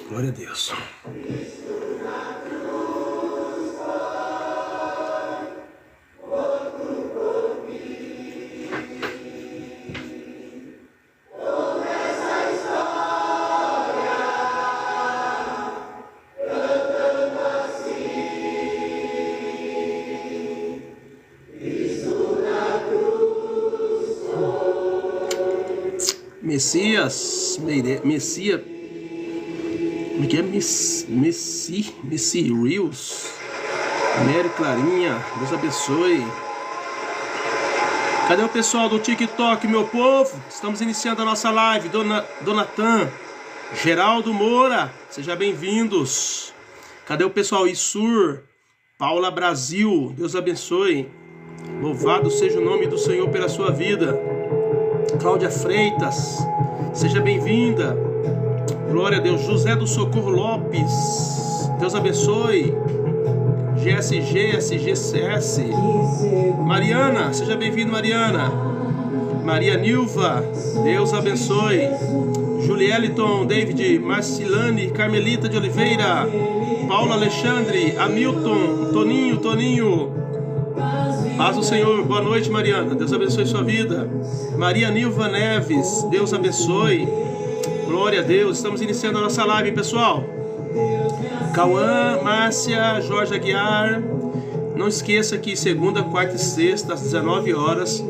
Glória a Deus. Messias, Messias, como é que é? Messi Reels, Mary Clarinha, Deus abençoe. Cadê o pessoal do TikTok, meu povo? Estamos iniciando a nossa live. Donatan, Geraldo Moura, sejam bem-vindos. Cadê o pessoal? Isur, Paula Brasil, Deus abençoe. Louvado seja o nome do Senhor pela sua vida. Cláudia Freitas, seja bem-vinda. Glória a Deus. José do Socorro Lopes, Deus abençoe. SGCS. Mariana, seja bem-vindo, Mariana. Maria Nilva, Deus abençoe. Julieliton, David, Marcilane, Carmelita de Oliveira, Paula Alexandre, Hamilton, Toninho. Paz do Senhor, boa noite, Mariana, Deus abençoe sua vida. Maria Nilva Neves, Deus abençoe. Glória a Deus, estamos iniciando a nossa live, pessoal. Cauã, Márcia, Jorge Aguiar. Não esqueça que segunda, quarta e sexta, às 19 horas,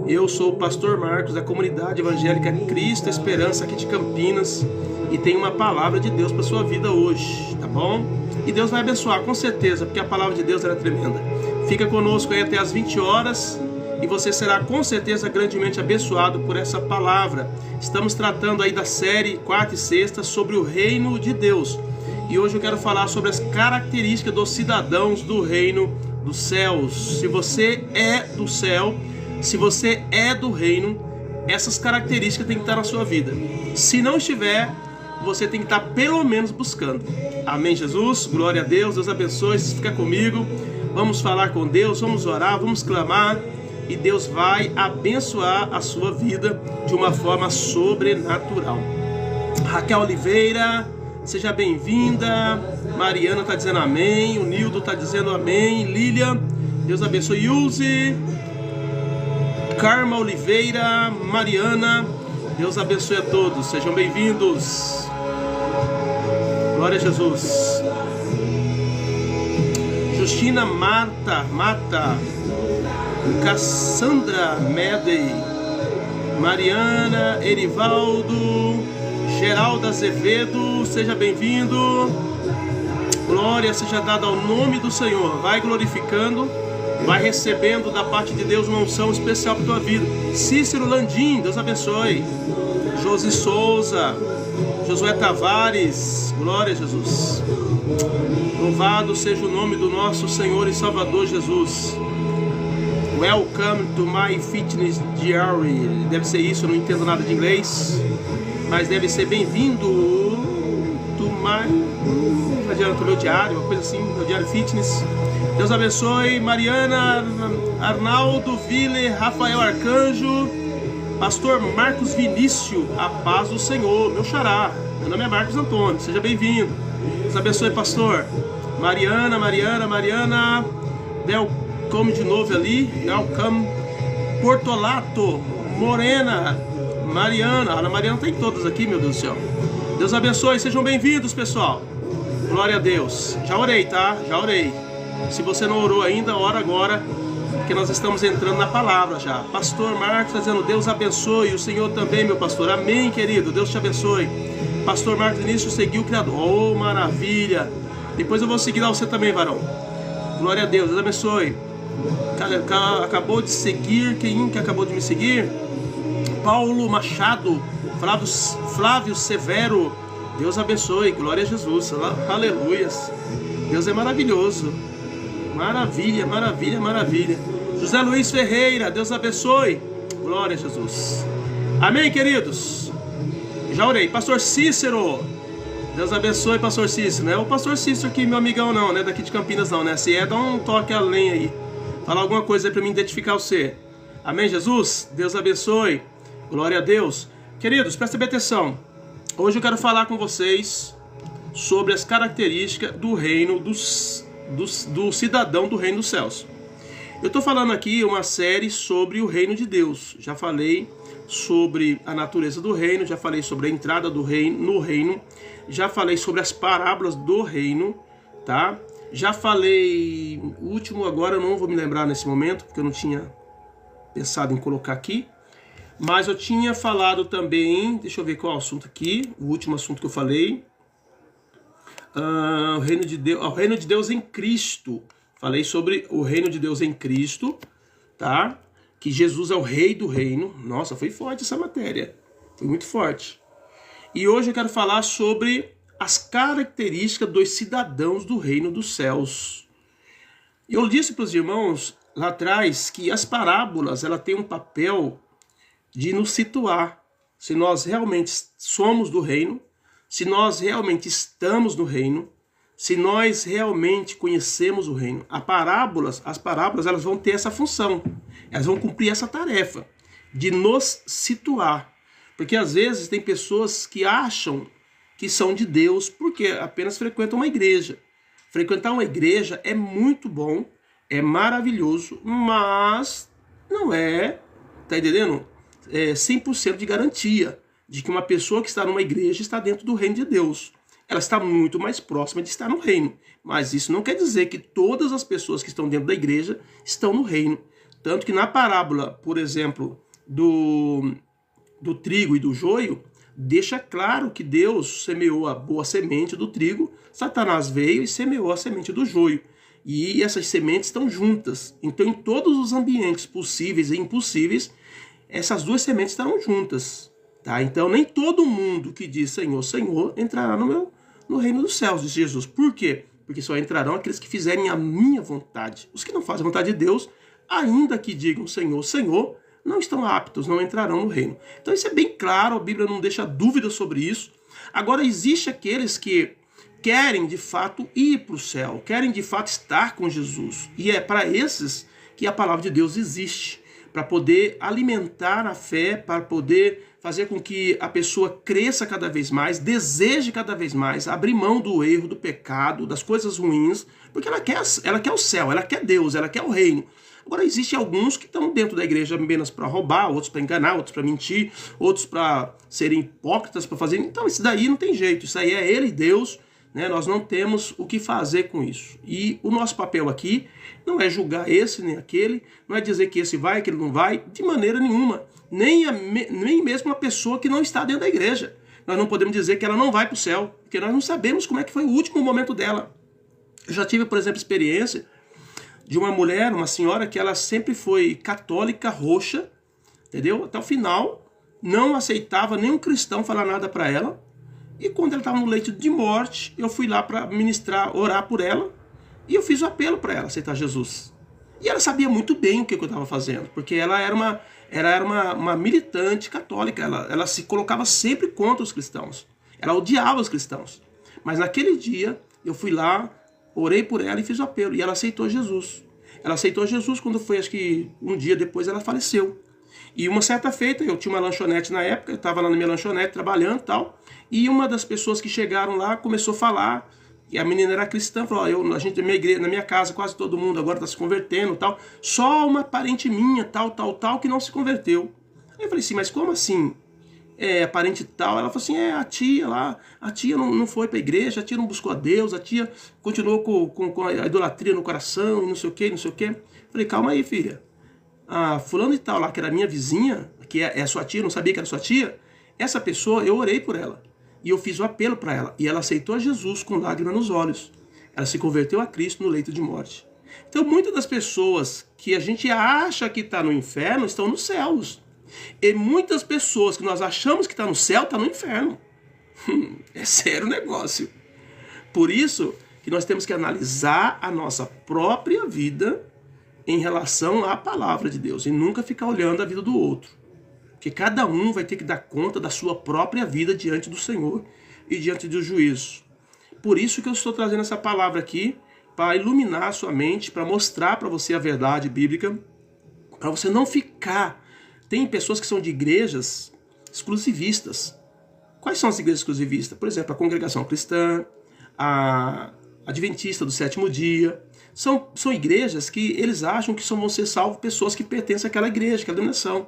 eu sou o pastor Marcos, da comunidade evangélica Cristo Esperança, aqui de Campinas, e tenho uma palavra de Deus para sua vida hoje, tá bom? E Deus vai abençoar, com certeza, porque a palavra de Deus era tremenda. Fica conosco aí até às 20 horas e você será com certeza grandemente abençoado por essa palavra. Estamos tratando aí da série quarta e sexta sobre o reino de Deus. E hoje eu quero falar sobre as características dos cidadãos do reino dos céus. Se você é do céu, se você é do reino, essas características têm que estar na sua vida. Se não estiver, você tem que estar pelo menos buscando. Amém, Jesus? Glória a Deus, Deus abençoe, fica comigo. Vamos falar com Deus, vamos orar, vamos clamar e Deus vai abençoar a sua vida de uma forma sobrenatural. Raquel Oliveira, seja bem-vinda. Mariana está dizendo amém. O Nildo está dizendo amém. Lilian, Deus abençoe. Yulzi, Karma Oliveira, Mariana, Deus abençoe a todos. Sejam bem-vindos. Glória a Jesus. Justina Mata, Cassandra Medei, Mariana, Erivaldo, Geraldo Azevedo, seja bem-vindo. Glória seja dada ao nome do Senhor. Vai glorificando, vai recebendo da parte de Deus uma unção especial para a tua vida. Cícero Landim, Deus abençoe. Josi Souza, Josué Tavares, glória a Jesus. Louvado seja o nome do nosso Senhor e Salvador Jesus. Welcome to my fitness diary. Deve ser isso, eu não entendo nada de inglês, mas deve ser bem-vindo to my... Não adianta, meu diário, uma coisa assim, meu diário fitness. Deus abençoe. Mariana, Arnaldo Ville, Rafael Arcanjo, Pastor Marcos Vinícius, a paz do Senhor, meu xará. Meu nome é Marcos Antônio, seja bem-vindo. Deus abençoe, pastor. Mariana, welcome de novo ali, welcome. Portolato, Morena, Mariana, a Ana Mariana tem todas aqui, meu Deus do céu. Deus abençoe, sejam bem-vindos, pessoal. Glória a Deus. Já orei, tá? Já orei. Se você não orou ainda, ora agora, porque nós estamos entrando na palavra já. Pastor Marcos está dizendo, Deus abençoe, o Senhor também, meu pastor. Amém, querido, Deus te abençoe. Pastor Marcos Vinícius seguiu o Criador. Oh, maravilha. Depois eu vou seguir lá você também, varão. Glória a Deus, Deus abençoe. Acabou de seguir, quem que acabou de me seguir? Paulo Machado, Flávio Severo, Deus abençoe, glória a Jesus, aleluias. Deus é maravilhoso, maravilha, maravilha, maravilha. José Luiz Ferreira, Deus abençoe, glória a Jesus. Amém, queridos? Já orei. Pastor Cícero, Deus abençoe, pastor Cícero. Não é o pastor Cícero aqui, meu amigão, não, né? Daqui de Campinas, não, né? Se é, dá um toque além aí. Fala alguma coisa aí para me identificar você. Amém, Jesus? Deus abençoe. Glória a Deus. Queridos, prestem bem atenção. Hoje eu quero falar com vocês sobre as características do reino do cidadão do reino dos céus. Eu estou falando aqui uma série sobre o reino de Deus. Já falei sobre a natureza do reino, já falei sobre a entrada do reino no reino, já falei sobre as parábolas do reino, tá? Já falei, o último agora eu não vou me lembrar nesse momento, porque eu não tinha pensado em colocar aqui, mas eu tinha falado também, deixa eu ver qual é o assunto aqui, o último assunto que eu falei, o reino de Deus em Cristo. Falei sobre o reino de Deus em Cristo, tá? Que Jesus é o rei do reino. Nossa, foi forte essa matéria, foi muito forte. E hoje eu quero falar sobre as características dos cidadãos do reino dos céus. Eu disse para os irmãos lá atrás que as parábolas, ela tem um papel de nos situar se nós realmente somos do reino, se nós realmente estamos no reino, se nós realmente conhecemos o reino. As parábolas elas vão ter essa função, elas vão cumprir essa tarefa de nos situar, porque às vezes tem pessoas que acham que são de Deus porque apenas frequentam uma igreja. Frequentar uma igreja é muito bom, é maravilhoso, mas não é, tá entendendo? 100% de garantia de que uma pessoa que está numa igreja está dentro do reino de Deus. Ela está muito mais próxima de estar no reino, mas isso não quer dizer que todas as pessoas que estão dentro da igreja estão no reino. Tanto que na parábola, por exemplo, do trigo e do joio, deixa claro que Deus semeou a boa semente do trigo, Satanás veio e semeou a semente do joio. E essas sementes estão juntas. Então, em todos os ambientes possíveis e impossíveis, essas duas sementes estarão juntas. Tá? Então, nem todo mundo que diz Senhor, Senhor, entrará no reino dos céus, diz Jesus. Por quê? Porque só entrarão aqueles que fizerem a minha vontade. Os que não fazem a vontade de Deus, ainda que digam Senhor, Senhor, não estão aptos, não entrarão no reino. Então isso é bem claro, a Bíblia não deixa dúvida sobre isso. Agora, existe aqueles que querem de fato ir para o céu, querem de fato estar com Jesus. E é para esses que a palavra de Deus existe, para poder alimentar a fé, para poder fazer com que a pessoa cresça cada vez mais, deseje cada vez mais, abrir mão do erro, do pecado, das coisas ruins, porque ela quer o céu, ela quer Deus, ela quer o reino. Agora, existem alguns que estão dentro da igreja apenas para roubar, outros para enganar, outros para mentir, outros para serem hipócritas, para fazer... Então, isso daí não tem jeito, isso aí é ele e Deus, né? Nós não temos o que fazer com isso. E o nosso papel aqui não é julgar esse nem aquele, não é dizer que esse vai, que ele não vai, de maneira nenhuma. Nem mesmo uma pessoa que não está dentro da igreja. Nós não podemos dizer que ela não vai para o céu, porque nós não sabemos como é que foi o último momento dela. Eu já tive, por exemplo, experiência de uma mulher, uma senhora, que ela sempre foi católica roxa, entendeu? Até o final, não aceitava nenhum cristão falar nada para ela. E quando ela estava no leito de morte, eu fui lá para ministrar, orar por ela, e eu fiz o apelo para ela aceitar Jesus. E ela sabia muito bem o que eu estava fazendo, porque ela era uma militante católica, ela se colocava sempre contra os cristãos, ela odiava os cristãos. Mas naquele dia, eu fui lá, orei por ela e fiz o apelo, e ela aceitou Jesus. Ela aceitou Jesus quando foi, acho que um dia depois ela faleceu. E uma certa feita, eu tinha uma lanchonete na época, eu estava lá na minha lanchonete trabalhando e tal, e uma das pessoas que chegaram lá começou a falar, e a menina era cristã, falou, na minha casa quase todo mundo agora está se convertendo e tal, só uma parente minha, tal, que não se converteu. Aí eu falei assim, mas como assim? A parente tal? Ela falou assim, a tia lá, a tia não foi para a igreja, a tia não buscou a Deus, a tia continuou com a idolatria no coração, e não sei o que, não sei o que. Eu falei, calma aí, filha. A fulano e tal lá, que era minha vizinha, que é sua tia, não sabia que era sua tia, essa pessoa, eu orei por ela. E eu fiz o apelo para ela. E ela aceitou a Jesus com lágrimas nos olhos. Ela se converteu a Cristo no leito de morte. Então, muitas das pessoas que a gente acha que está no inferno estão nos céus. E muitas pessoas que nós achamos que estão no céu estão no inferno. É sério o negócio. Por isso que nós temos que analisar a nossa própria vida em relação à palavra de Deus. E nunca ficar olhando a vida do outro. Porque cada um vai ter que dar conta da sua própria vida diante do Senhor e diante do juízo. Por isso que eu estou trazendo essa palavra aqui, para iluminar a sua mente, para mostrar para você a verdade bíblica, para você não ficar... Tem pessoas que são de igrejas exclusivistas. Quais são as igrejas exclusivistas? Por exemplo, a Congregação Cristã, a Adventista do Sétimo Dia. São igrejas que eles acham que só vão ser salvos pessoas que pertencem àquela igreja, àquela denominação.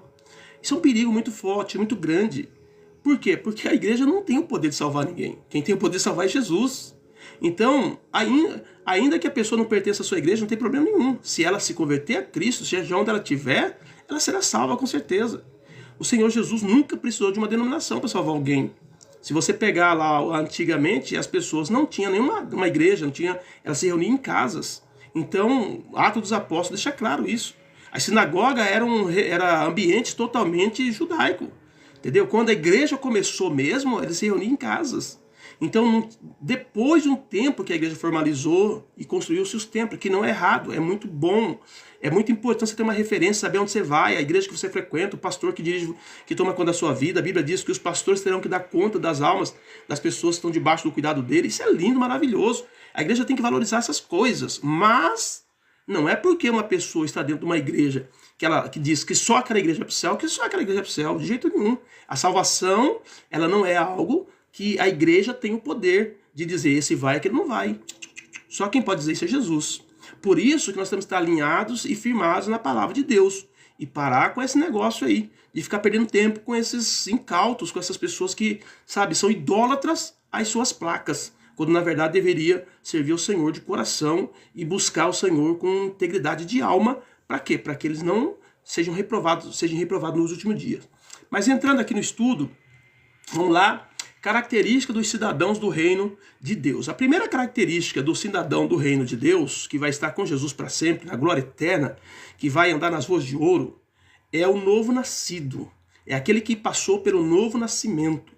Isso é um perigo muito forte, muito grande. Por quê? Porque a igreja não tem o poder de salvar ninguém. Quem tem o poder de salvar é Jesus. Então, ainda que a pessoa não pertença à sua igreja, não tem problema nenhum. Se ela se converter a Cristo, seja onde ela estiver, ela será salva com certeza. O Senhor Jesus nunca precisou de uma denominação para salvar alguém. Se você pegar lá antigamente, as pessoas não tinham nenhuma igreja, elas se reuniam em casas. Então, Atos dos Apóstolos deixa claro isso. A sinagoga era ambiente totalmente judaico. Entendeu? Quando a igreja começou mesmo, eles se reuniam em casas. Então, depois de um tempo que a igreja formalizou e construiu seus templos, que não é errado, é muito bom, é muito importante você ter uma referência, saber onde você vai, a igreja que você frequenta, o pastor que dirige, que toma conta da sua vida. A Bíblia diz que os pastores terão que dar conta das almas das pessoas que estão debaixo do cuidado dele. Isso é lindo, maravilhoso. A igreja tem que valorizar essas coisas, mas não é porque uma pessoa está dentro de uma igreja que diz que só aquela igreja é para o céu, que só aquela igreja é para o céu, de jeito nenhum. A salvação, ela não é algo que a igreja tem o poder de dizer esse vai, aquele não vai. Só quem pode dizer isso é Jesus. Por isso que nós temos que estar alinhados e firmados na palavra de Deus. E parar com esse negócio aí, de ficar perdendo tempo com esses incautos, com essas pessoas que, sabe, são idólatras às suas placas. Quando na verdade deveria servir ao Senhor de coração e buscar o Senhor com integridade de alma. Para quê? Para que eles não sejam reprovados nos últimos dias. Mas entrando aqui no estudo, vamos lá. Característica dos cidadãos do reino de Deus. A primeira característica do cidadão do reino de Deus, que vai estar com Jesus para sempre, na glória eterna, que vai andar nas ruas de ouro, é o novo nascido. É aquele que passou pelo novo nascimento.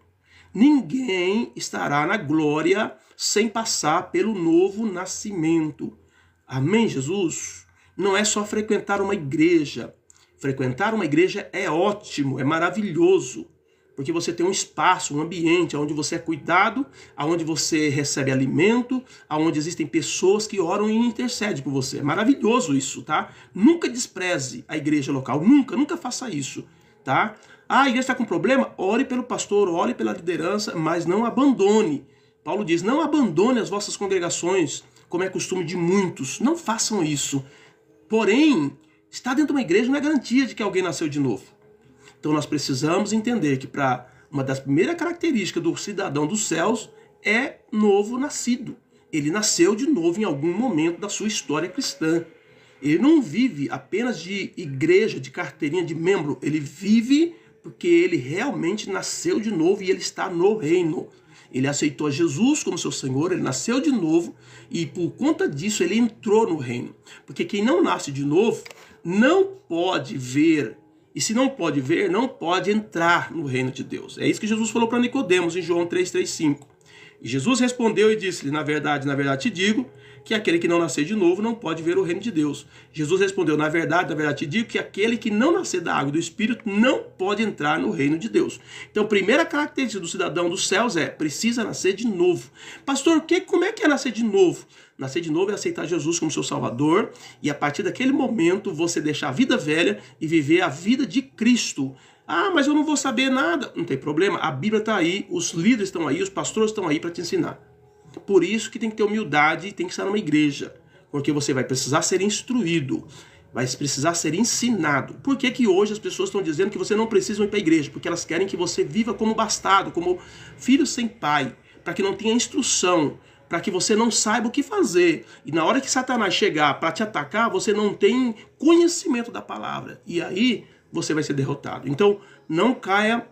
Ninguém estará na glória sem passar pelo novo nascimento. Amém, Jesus? Não é só frequentar uma igreja. Frequentar uma igreja é ótimo, é maravilhoso. Porque você tem um espaço, um ambiente onde você é cuidado, onde você recebe alimento, onde existem pessoas que oram e intercedem por você. É maravilhoso isso, tá? Nunca despreze a igreja local, nunca faça isso, tá? Ah, a igreja está com problema? Ore pelo pastor, ore pela liderança, mas não abandone. Paulo diz, não abandone as vossas congregações, como é costume de muitos. Não façam isso. Porém, estar dentro de uma igreja não é garantia de que alguém nasceu de novo. Então nós precisamos entender que para uma das primeiras características do cidadão dos céus é novo nascido. Ele nasceu de novo em algum momento da sua história cristã. Ele não vive apenas de igreja, de carteirinha de membro. Ele vive porque ele realmente nasceu de novo e ele está no reino. Ele aceitou Jesus como seu Senhor, ele nasceu de novo e por conta disso ele entrou no reino. Porque quem não nasce de novo não pode ver. E se não pode ver, não pode entrar no reino de Deus. É isso que Jesus falou para Nicodemos em João 3,5. E Jesus respondeu e disse-lhe, na verdade te digo, que aquele que não nascer de novo não pode ver o reino de Deus. Jesus respondeu, na verdade te digo, que aquele que não nascer da água e do Espírito não pode entrar no reino de Deus. Então, a primeira característica do cidadão dos céus é, precisa nascer de novo. Pastor, como é que é nascer de novo? Nascer de novo é aceitar Jesus como seu Salvador e a partir daquele momento você deixar a vida velha e viver a vida de Cristo. Ah, mas eu não vou saber nada. Não tem problema, a Bíblia está aí, os líderes estão aí, os pastores estão aí para te ensinar. Por isso que tem que ter humildade e tem que estar numa igreja. Porque você vai precisar ser instruído, vai precisar ser ensinado. Por que que hoje as pessoas estão dizendo que você não precisa ir para a igreja? Porque elas querem que você viva como bastardo, como filho sem pai, para que não tenha instrução, para que você não saiba o que fazer. E na hora que Satanás chegar para te atacar, você não tem conhecimento da palavra. E aí você vai ser derrotado. Então, não caia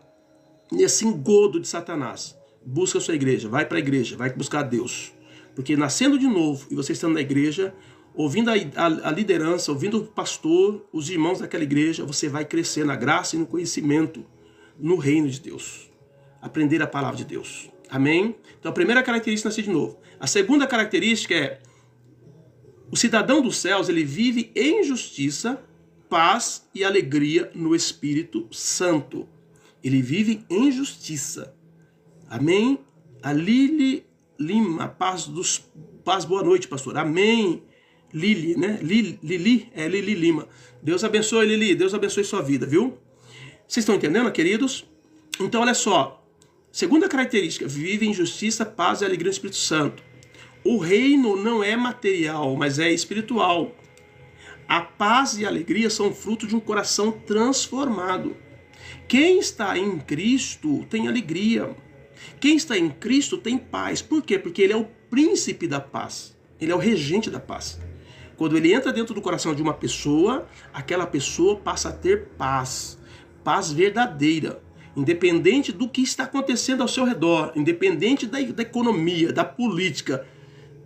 nesse engodo de Satanás. Busca a sua igreja, vai para a igreja, vai buscar Deus. Porque nascendo de novo e você estando na igreja, ouvindo a liderança, ouvindo o pastor, os irmãos daquela igreja, você vai crescer na graça e no conhecimento no reino de Deus. Aprender a palavra de Deus. Amém? Então a primeira característica é nascer de novo. A segunda característica é o cidadão dos céus, ele vive em justiça, paz e alegria no Espírito Santo. Ele vive em justiça. Amém? A Lili Lima, paz, boa noite, pastor. Amém. Lili, né? Lili Lima. Deus abençoe, Lili. Deus abençoe sua vida, viu? Vocês estão entendendo, queridos? Então, olha só. Segunda característica, vive em justiça, paz e alegria no Espírito Santo. O reino não é material, mas é espiritual. A paz e a alegria são fruto de um coração transformado. Quem está em Cristo tem alegria. Quem está em Cristo tem paz. Por quê? Porque ele é o príncipe da paz. Ele é o regente da paz. Quando ele entra dentro do coração de uma pessoa, aquela pessoa passa a ter paz. Paz verdadeira. Independente do que está acontecendo ao seu redor. Independente da economia, da política,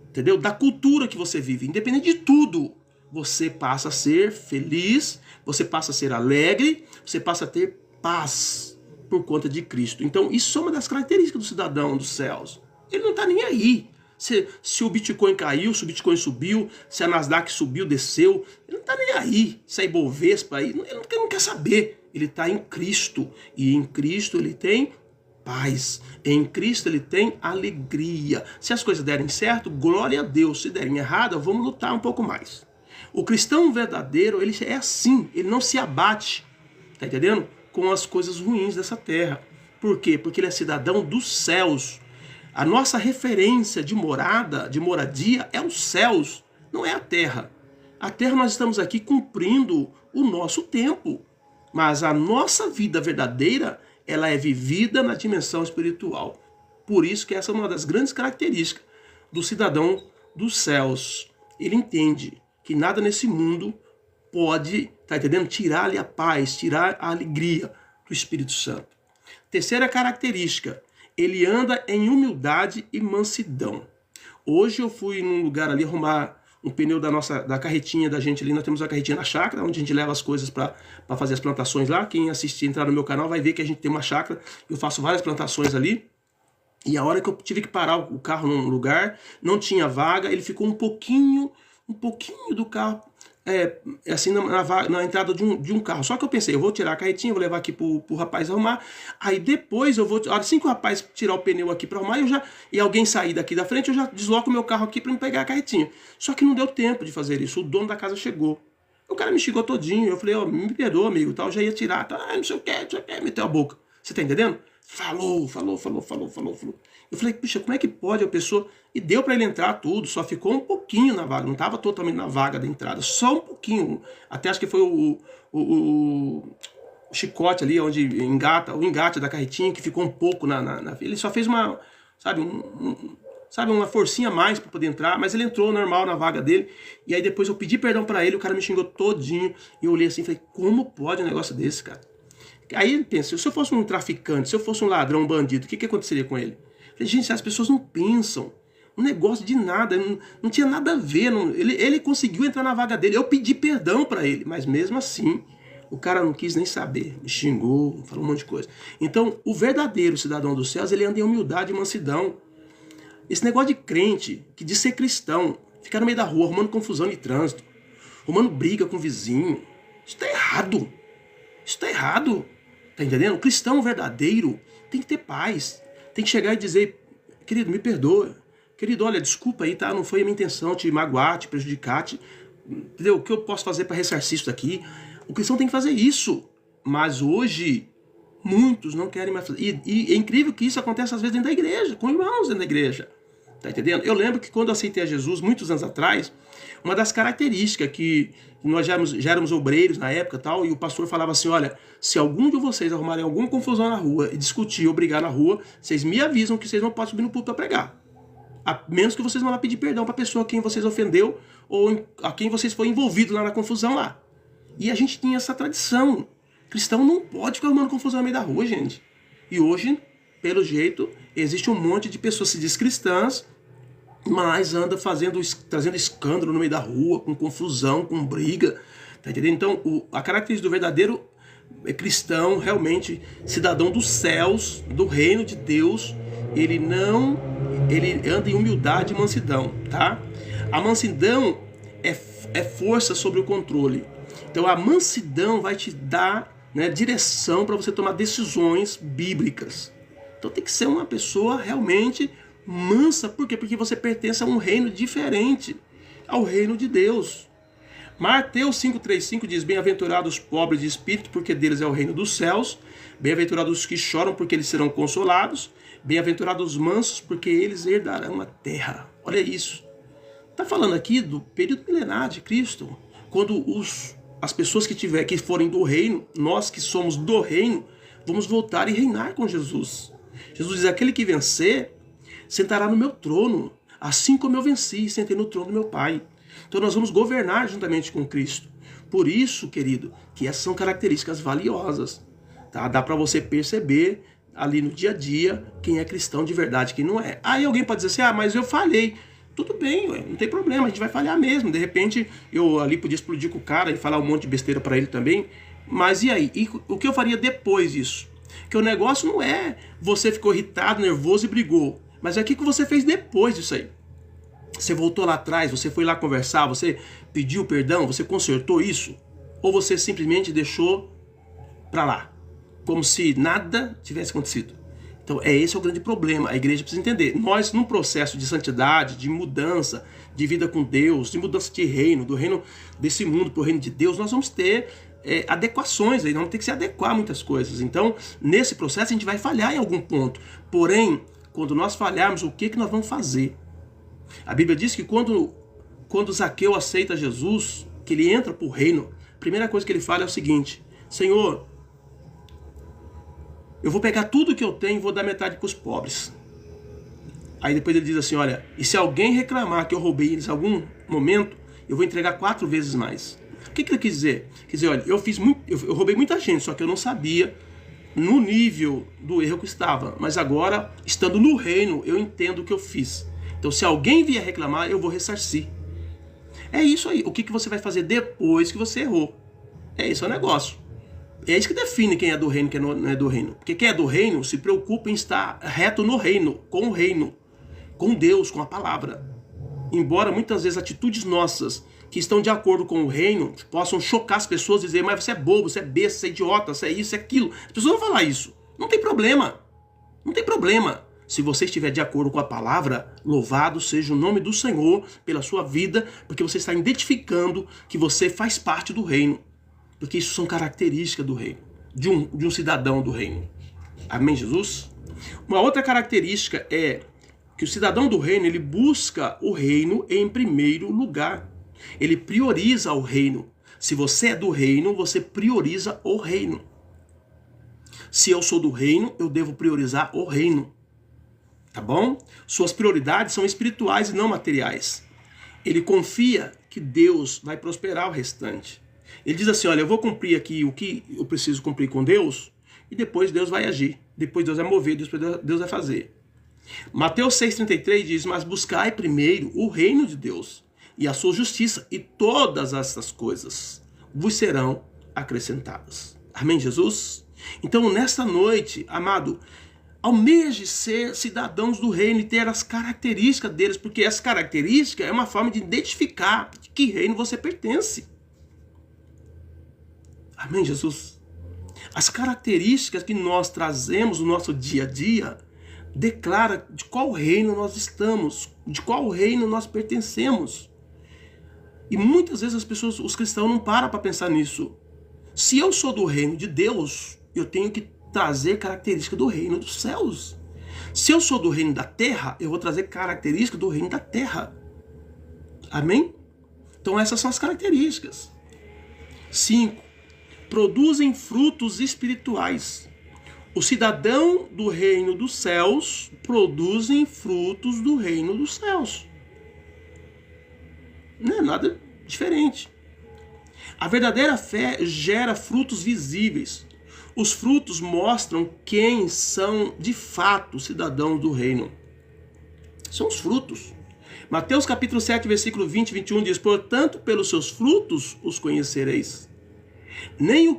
entendeu? Da cultura que você vive. Independente de tudo. Você passa a ser feliz. Você passa a ser alegre. Você passa a ter paz por conta de Cristo. Então, isso é uma das características do cidadão dos céus. Ele não está nem aí. Se o Bitcoin caiu, se o Bitcoin subiu, se a Nasdaq subiu, desceu, ele não está nem aí. Se a Ibovespa aí, ele não quer saber. Ele está em Cristo. E em Cristo ele tem paz. Em Cristo ele tem alegria. Se as coisas derem certo, glória a Deus. Se derem errado, vamos lutar um pouco mais. O cristão verdadeiro, ele é assim. Ele não se abate. Tá entendendo? Com as coisas ruins dessa terra. Por quê? Porque ele é cidadão dos céus. A nossa referência de morada, de moradia, é os céus, não é a terra. A terra nós estamos aqui cumprindo o nosso tempo. Mas a nossa vida verdadeira, ela é vivida na dimensão espiritual. Por isso que essa é uma das grandes características do cidadão dos céus. Ele entende que nada nesse mundo pode, tá entendendo? Tirar-lhe a paz, tirar a alegria do Espírito Santo. Terceira característica, ele anda em humildade e mansidão. Hoje eu fui num lugar ali arrumar um pneu da carretinha da gente ali. Nós temos uma carretinha na chácara, onde a gente leva as coisas para fazer as plantações lá. Quem assistir, entrar no meu canal, vai ver que a gente tem uma chácara. Eu faço várias plantações ali. E a hora que eu tive que parar o carro num lugar, não tinha vaga, ele ficou um pouquinho do carro, assim, na entrada de um carro. Só que eu pensei, eu vou tirar a carretinha, vou levar aqui pro rapaz arrumar. Aí depois eu vou, assim que o rapaz tirar o pneu aqui para arrumar, e alguém sair daqui da frente, eu já desloco o meu carro aqui para me pegar a carretinha. Só que não deu tempo de fazer isso. O dono da casa chegou. O cara me xingou todinho. Eu falei, ó, me perdoa, amigo, tal, já ia tirar, tá, não sei o que, meteu a boca. Você tá entendendo? Falou. Eu falei, puxa, como é que pode a pessoa... E deu para ele entrar tudo, só ficou um pouquinho na vaga, não estava totalmente na vaga da entrada, só um pouquinho. Até acho que foi o chicote ali, onde o engate da carretinha, que ficou um pouco ele só fez uma, sabe, uma forcinha a mais para poder entrar, mas ele entrou normal na vaga dele. E aí depois eu pedi perdão para ele, o cara me xingou todinho, e eu olhei assim e falei, como pode um negócio desse, cara? Aí ele pensa, se eu fosse um traficante, se eu fosse um ladrão, um bandido, o que aconteceria com ele? Eu falei, gente, as pessoas não pensam. Um negócio de nada, não tinha nada a ver. Ele conseguiu entrar na vaga dele. Eu pedi perdão para ele, mas mesmo assim, o cara não quis nem saber. Me xingou, falou um monte de coisa. Então, o verdadeiro cidadão dos céus, ele anda em humildade e mansidão. Esse negócio de crente, que diz ser cristão, ficar no meio da rua, arrumando confusão de trânsito, arrumando briga com o vizinho, isso tá errado. Isso tá errado. Tá entendendo? O cristão verdadeiro tem que ter paz. Tem que chegar e dizer, querido, me perdoa. Querido, olha, desculpa aí, tá? Não foi a minha intenção te magoar, te prejudicar, entendeu? O que eu posso fazer para ressarcir isso daqui? O cristão tem que fazer isso. Mas hoje, muitos não querem mais fazer. E é incrível que isso acontece às vezes dentro da igreja, com irmãos dentro da igreja. Tá entendendo? Eu lembro que quando eu aceitei a Jesus, muitos anos atrás, uma das características que nós já éramos obreiros na época e tal, e o pastor falava assim, olha, se algum de vocês arrumarem alguma confusão na rua e discutir ou brigar na rua, vocês me avisam que vocês não podem subir no púlpito para pregar. A menos que vocês vão lá pedir perdão para a pessoa a quem vocês ofendeu ou a quem vocês foram envolvidos lá na confusão lá. E a gente tinha essa tradição. Cristão não pode ficar arrumando confusão no meio da rua, gente. E hoje, pelo jeito, existe um monte de pessoas que se diz cristãs, mas anda trazendo escândalo no meio da rua, com confusão, com briga. Tá entendendo? Então, a característica do verdadeiro cristão, realmente, cidadão dos céus, do reino de Deus, ele anda em humildade e mansidão, tá? A mansidão é força sobre o controle. Então a mansidão vai te dar, né, direção para você tomar decisões bíblicas. Então tem que ser uma pessoa realmente mansa. Por quê? Porque você pertence a um reino diferente, ao reino de Deus. Mateus 5,35 diz: bem-aventurados os pobres de espírito, porque deles é o reino dos céus. Bem-aventurados os que choram, porque eles serão consolados. Bem-aventurados os mansos, porque eles herdarão a terra. Olha isso. Está falando aqui do período milenar de Cristo, quando as pessoas que forem do reino, nós que somos do reino, vamos voltar e reinar com Jesus. Jesus diz: aquele que vencer sentará no meu trono, assim como eu venci e sentei no trono do meu Pai. Então nós vamos governar juntamente com Cristo. Por isso, querido, que essas são características valiosas. Tá? Dá para você perceber ali no dia a dia quem é cristão de verdade e quem não é. Aí alguém pode dizer assim: mas eu falhei. Tudo bem, ué, não tem problema, a gente vai falhar mesmo. De repente, eu ali podia explodir com o cara e falar um monte de besteira para ele também. Mas e aí? E o que eu faria depois disso? Porque o negócio não é você ficou irritado, nervoso e brigou. Mas é o que você fez depois disso aí? Você voltou lá atrás, você foi lá conversar, você pediu perdão, você consertou isso? Ou você simplesmente deixou para lá, como se nada tivesse acontecido? Então, esse é o grande problema. A igreja precisa entender. Nós, num processo de santidade, de mudança, de vida com Deus, de mudança de reino, do reino desse mundo para o reino de Deus, nós vamos ter adequações, aí nós vamos ter que se adequar a muitas coisas. Então, nesse processo, a gente vai falhar em algum ponto. Porém, quando nós falharmos, o que nós vamos fazer? A Bíblia diz que quando Zaqueu aceita Jesus, que ele entra para o reino, a primeira coisa que ele fala é o seguinte: Senhor, eu vou pegar tudo que eu tenho e vou dar metade para os pobres. Aí depois ele diz assim: olha, e se alguém reclamar que eu roubei eles em algum momento, eu vou entregar 4 vezes mais. O que ele quis dizer? Quer dizer, olha, eu roubei muita gente, só que eu não sabia no nível do erro que estava. Mas agora, estando no reino, eu entendo o que eu fiz. Então, se alguém vier reclamar, eu vou ressarcir. É isso aí. O que você vai fazer depois que você errou? É esse o negócio. É isso que define quem é do reino e quem não é do reino. Porque quem é do reino se preocupa em estar reto no reino, com Deus, com a palavra. Embora muitas vezes atitudes nossas que estão de acordo com o reino possam chocar as pessoas e dizer: mas você é bobo, você é besta, você é idiota, você é isso, você é aquilo. As pessoas vão falar isso. Não tem problema. Não tem problema. Se você estiver de acordo com a palavra, louvado seja o nome do Senhor pela sua vida, porque você está identificando que você faz parte do reino. Porque isso são características do reino, de um cidadão do reino. Amém, Jesus? Uma outra característica é que o cidadão do reino, ele busca o reino em primeiro lugar. Ele prioriza o reino. Se você é do reino, você prioriza o reino. Se eu sou do reino, eu devo priorizar o reino. Tá bom? Suas prioridades são espirituais e não materiais. Ele confia que Deus vai prosperar o restante. Ele diz assim: olha, eu vou cumprir aqui o que eu preciso cumprir com Deus, e depois Deus vai agir. Depois Deus vai mover, Deus vai fazer. Mateus 6,33 diz: mas buscai primeiro o reino de Deus e a sua justiça, e todas essas coisas vos serão acrescentadas. Amém, Jesus? Então, nesta noite, amado, almeje ser cidadãos do reino e ter as características deles, porque essa característica é uma forma de identificar de que reino você pertence. Amém, Jesus? As características que nós trazemos no nosso dia a dia declara de qual reino nós estamos, de qual reino nós pertencemos. E muitas vezes as pessoas, os cristãos, não param para pensar nisso. Se eu sou do reino de Deus, eu tenho que trazer características do reino dos céus. Se eu sou do reino da terra, eu vou trazer características do reino da terra. Amém? Então essas são as características. 5. Produzem frutos espirituais. O cidadão do reino dos céus produzem frutos do reino dos céus. Não é nada diferente. A verdadeira fé gera frutos visíveis. Os frutos mostram quem são de fato cidadãos do reino. São os frutos. Mateus capítulo 7, versículo 20 e 21 diz: portanto, pelos seus frutos os conhecereis. Nem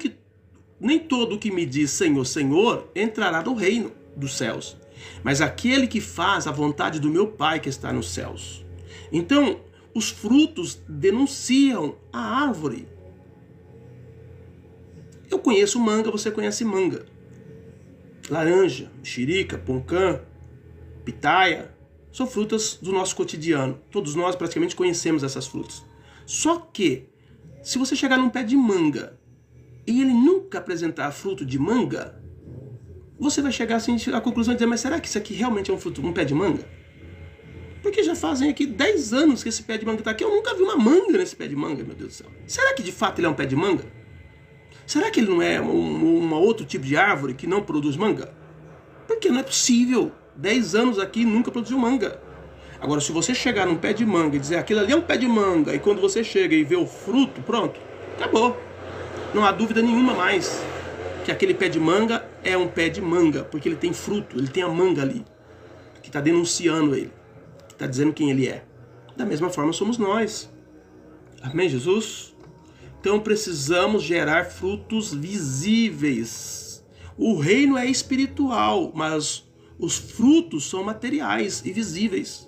todo o que me diz Senhor, Senhor, entrará no reino dos céus, mas aquele que faz a vontade do meu Pai que está nos céus. Então, os frutos denunciam a árvore. Eu conheço manga, você conhece manga. Laranja, mexerica, poncã, pitaia. são frutas do nosso cotidiano. Todos nós praticamente conhecemos essas frutas. Só que, se você chegar num pé de manga e ele nunca apresentar fruto de manga, você vai chegar assim à conclusão de dizer, mas será que isso aqui realmente é um pé de manga? Porque já fazem aqui 10 anos que esse pé de manga está aqui. Eu nunca vi uma manga nesse pé de manga, meu Deus do céu. Será que de fato ele é um pé de manga? Será que ele não é um outro tipo de árvore que não produz manga? Porque não é possível. 10 anos aqui nunca produziu manga. Agora, se você chegar num pé de manga e dizer aquilo ali é um pé de manga, e quando você chega e vê o fruto, pronto, acabou. Não há dúvida nenhuma mais que aquele pé de manga é um pé de manga, porque ele tem fruto, ele tem a manga ali, que está denunciando ele, que está dizendo quem ele é. Da mesma forma somos nós. Amém, Jesus? Então precisamos gerar frutos visíveis. O reino é espiritual, mas os frutos são materiais e visíveis.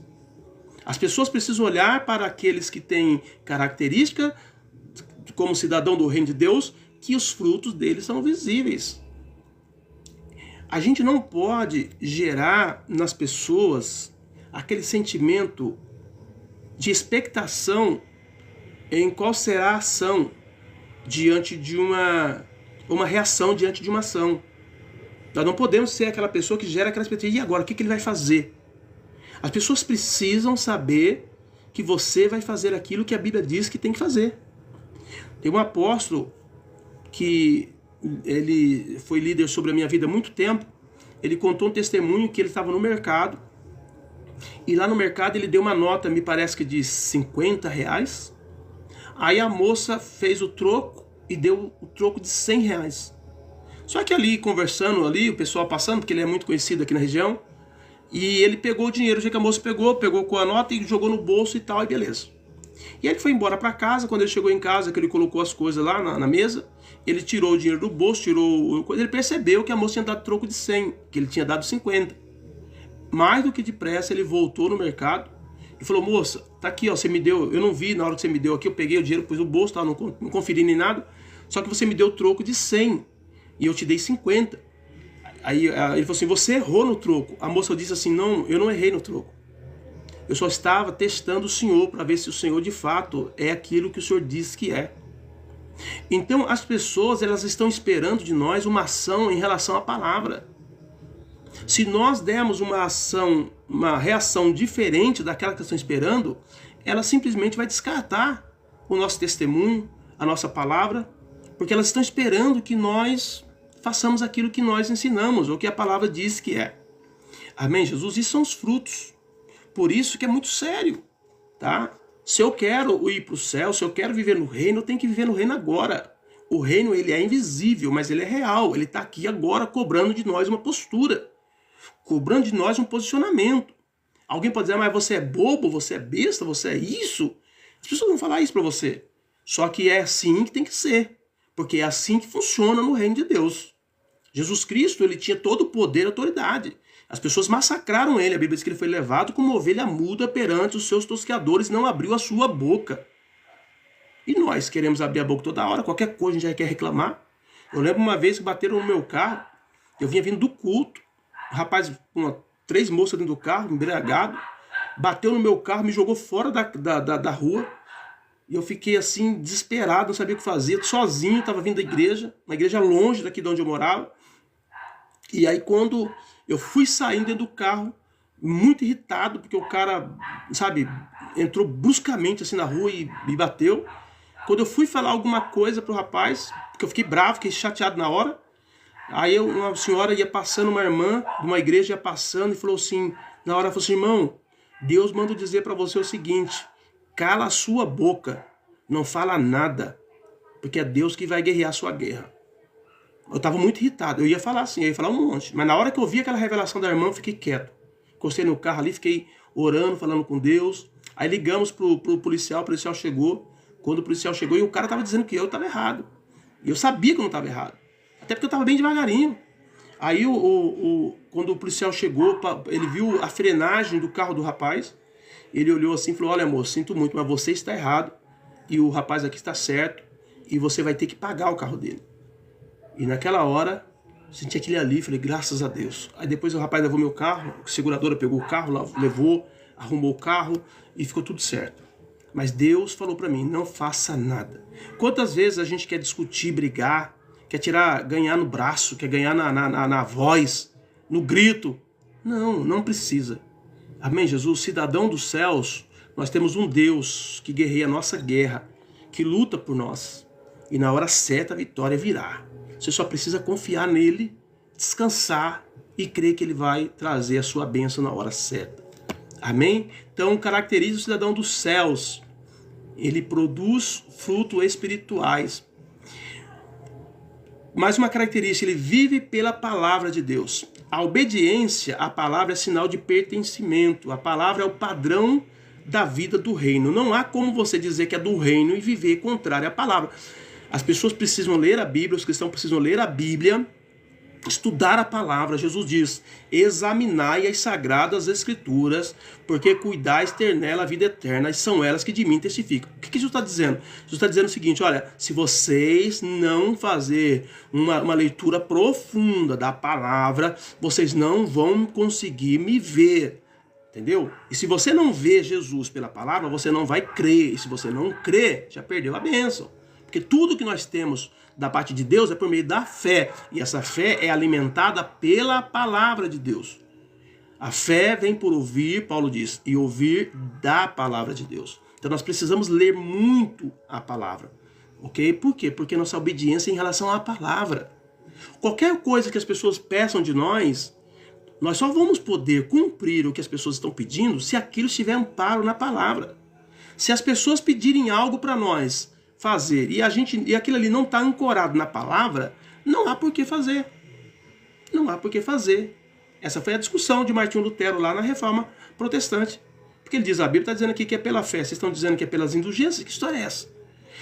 As pessoas precisam olhar para aqueles que têm característica como cidadão do reino de Deus, que os frutos deles são visíveis. A gente não pode gerar nas pessoas aquele sentimento de expectação em qual será a ação diante de uma reação diante de uma ação. Nós não podemos ser aquela pessoa que gera aquela expectativa. E agora, o que ele vai fazer? As pessoas precisam saber que você vai fazer aquilo que a Bíblia diz que tem que fazer. Tem um apóstolo que ele foi líder sobre a minha vida há muito tempo. Ele contou um testemunho que ele estava no mercado. E lá no mercado ele deu uma nota, me parece que de R$50. Aí a moça fez o troco e deu o troco de R$100. Só que ali, conversando ali, o pessoal passando, porque ele é muito conhecido aqui na região, e ele pegou o dinheiro, já que a moça pegou com a nota e jogou no bolso e tal, e beleza. E aí ele foi embora para casa. Quando ele chegou em casa, que ele colocou as coisas lá na mesa, ele tirou o dinheiro do bolso, ele percebeu que a moça tinha dado troco de 100, que ele tinha dado 50. Mais do que depressa, ele voltou no mercado e falou, moça, tá aqui, ó, você me deu, eu não vi na hora que você me deu aqui, eu peguei o dinheiro, pus no bolso, tá, não conferi nem nada, só que você me deu o troco de 100 e eu te dei 50. Aí ele falou assim, você errou no troco. A moça disse assim, não, eu não errei no troco. Eu só estava testando o Senhor para ver se o Senhor de fato é aquilo que o Senhor diz que é. Então as pessoas, elas estão esperando de nós uma ação em relação à palavra. Se nós dermos uma reação diferente daquela que estão esperando, ela simplesmente vai descartar o nosso testemunho, a nossa palavra, porque elas estão esperando que nós façamos aquilo que nós ensinamos, ou que a palavra diz que é. Amém, Jesus? Isso são os frutos. Por isso que é muito sério, tá? Se eu quero ir para o céu, se eu quero viver no reino, eu tenho que viver no reino agora. O reino, ele é invisível, mas ele é real. Ele está aqui agora cobrando de nós uma postura, cobrando de nós um posicionamento. Alguém pode dizer, mas você é bobo, você é besta, você é isso? As pessoas vão falar isso para você. Só que é assim que tem que ser, porque é assim que funciona no reino de Deus. Jesus Cristo, ele tinha todo o poder e autoridade. As pessoas massacraram ele. A Bíblia diz que ele foi levado como uma ovelha muda perante os seus tosqueadores, não abriu a sua boca. E nós queremos abrir a boca toda hora, qualquer coisa a gente já quer reclamar. Eu lembro uma vez que bateram no meu carro, eu vinha vindo do culto, um rapaz, 3 moças dentro do carro, embriagado, bateu no meu carro, me jogou fora da rua, e eu fiquei assim, desesperado, não sabia o que fazer, sozinho, estava vindo da igreja, uma igreja longe daqui de onde eu morava. E aí quando eu fui saindo dentro do carro, muito irritado, porque o cara, sabe, entrou bruscamente assim na rua e me bateu. Quando eu fui falar alguma coisa pro rapaz, porque eu fiquei bravo, fiquei chateado na hora, aí uma senhora ia passando, uma irmã de uma igreja ia passando e falou assim, na hora falou assim, irmão, Deus manda dizer para você o seguinte, cala a sua boca, não fala nada, porque é Deus que vai guerrear a sua guerra. Eu estava muito irritado, eu ia falar assim, eu ia falar um monte, mas na hora que eu vi aquela revelação da irmã, eu fiquei quieto. Encostei no carro ali, fiquei orando, falando com Deus. Aí ligamos pro policial, o policial chegou. Quando o policial chegou, e o cara estava dizendo que eu estava errado. E eu sabia que eu não estava errado, até porque eu estava bem devagarinho. Aí quando o policial chegou, ele viu a frenagem do carro do rapaz. Ele olhou assim e falou, olha moço, sinto muito, mas você está errado. E o rapaz aqui está certo. E você vai ter que pagar o carro dele. E naquela hora, Senti aquele ali, falei, graças a Deus. Aí depois o rapaz levou meu carro, a seguradora pegou o carro, levou, arrumou o carro e ficou tudo certo. Mas Deus falou para mim, não faça nada. Quantas vezes a gente quer discutir, brigar, quer ganhar no braço, quer ganhar na voz, no grito. Não, não precisa. Amém, Jesus? Cidadão dos céus, nós temos um Deus que guerreia a nossa guerra, que luta por nós. E na hora certa a vitória virá. Você só precisa confiar nele, descansar e crer que ele vai trazer a sua bênção na hora certa. Amém? Então caracteriza o cidadão dos céus. Ele produz frutos espirituais. Mais uma característica, ele vive pela palavra de Deus. A obediência à palavra é sinal de pertencimento. A palavra é o padrão da vida do reino. Não há como você dizer que é do reino e viver contrário à palavra. As pessoas precisam ler a Bíblia, os cristãos precisam ler a Bíblia, estudar a palavra. Jesus diz, examinai as sagradas escrituras, porque cuidais ter nela a vida eterna, e são elas que de mim testificam. O que Jesus está dizendo? Jesus está dizendo o seguinte, olha, se vocês não fazer uma leitura profunda da palavra, vocês não vão conseguir me ver. Entendeu? E se você não vê Jesus pela palavra, você não vai crer. E se você não crê, já perdeu a bênção. Porque tudo que nós temos da parte de Deus é por meio da fé. E essa fé é alimentada pela palavra de Deus. A fé vem por ouvir, Paulo diz, e ouvir da palavra de Deus. Então nós precisamos ler muito a palavra. Ok? Por quê? Porque nossa obediência é em relação à palavra. Qualquer coisa que as pessoas peçam de nós só vamos poder cumprir o que as pessoas estão pedindo se aquilo estiver amparo na palavra. Se as pessoas pedirem algo para nós fazer e aquilo ali não está ancorado na palavra, não há por que fazer. Não há por que fazer. Essa foi a discussão de Martinho Lutero lá na Reforma Protestante. Porque ele diz, a Bíblia está dizendo aqui que é pela fé, vocês estão dizendo que é pelas indulgências, que história é essa?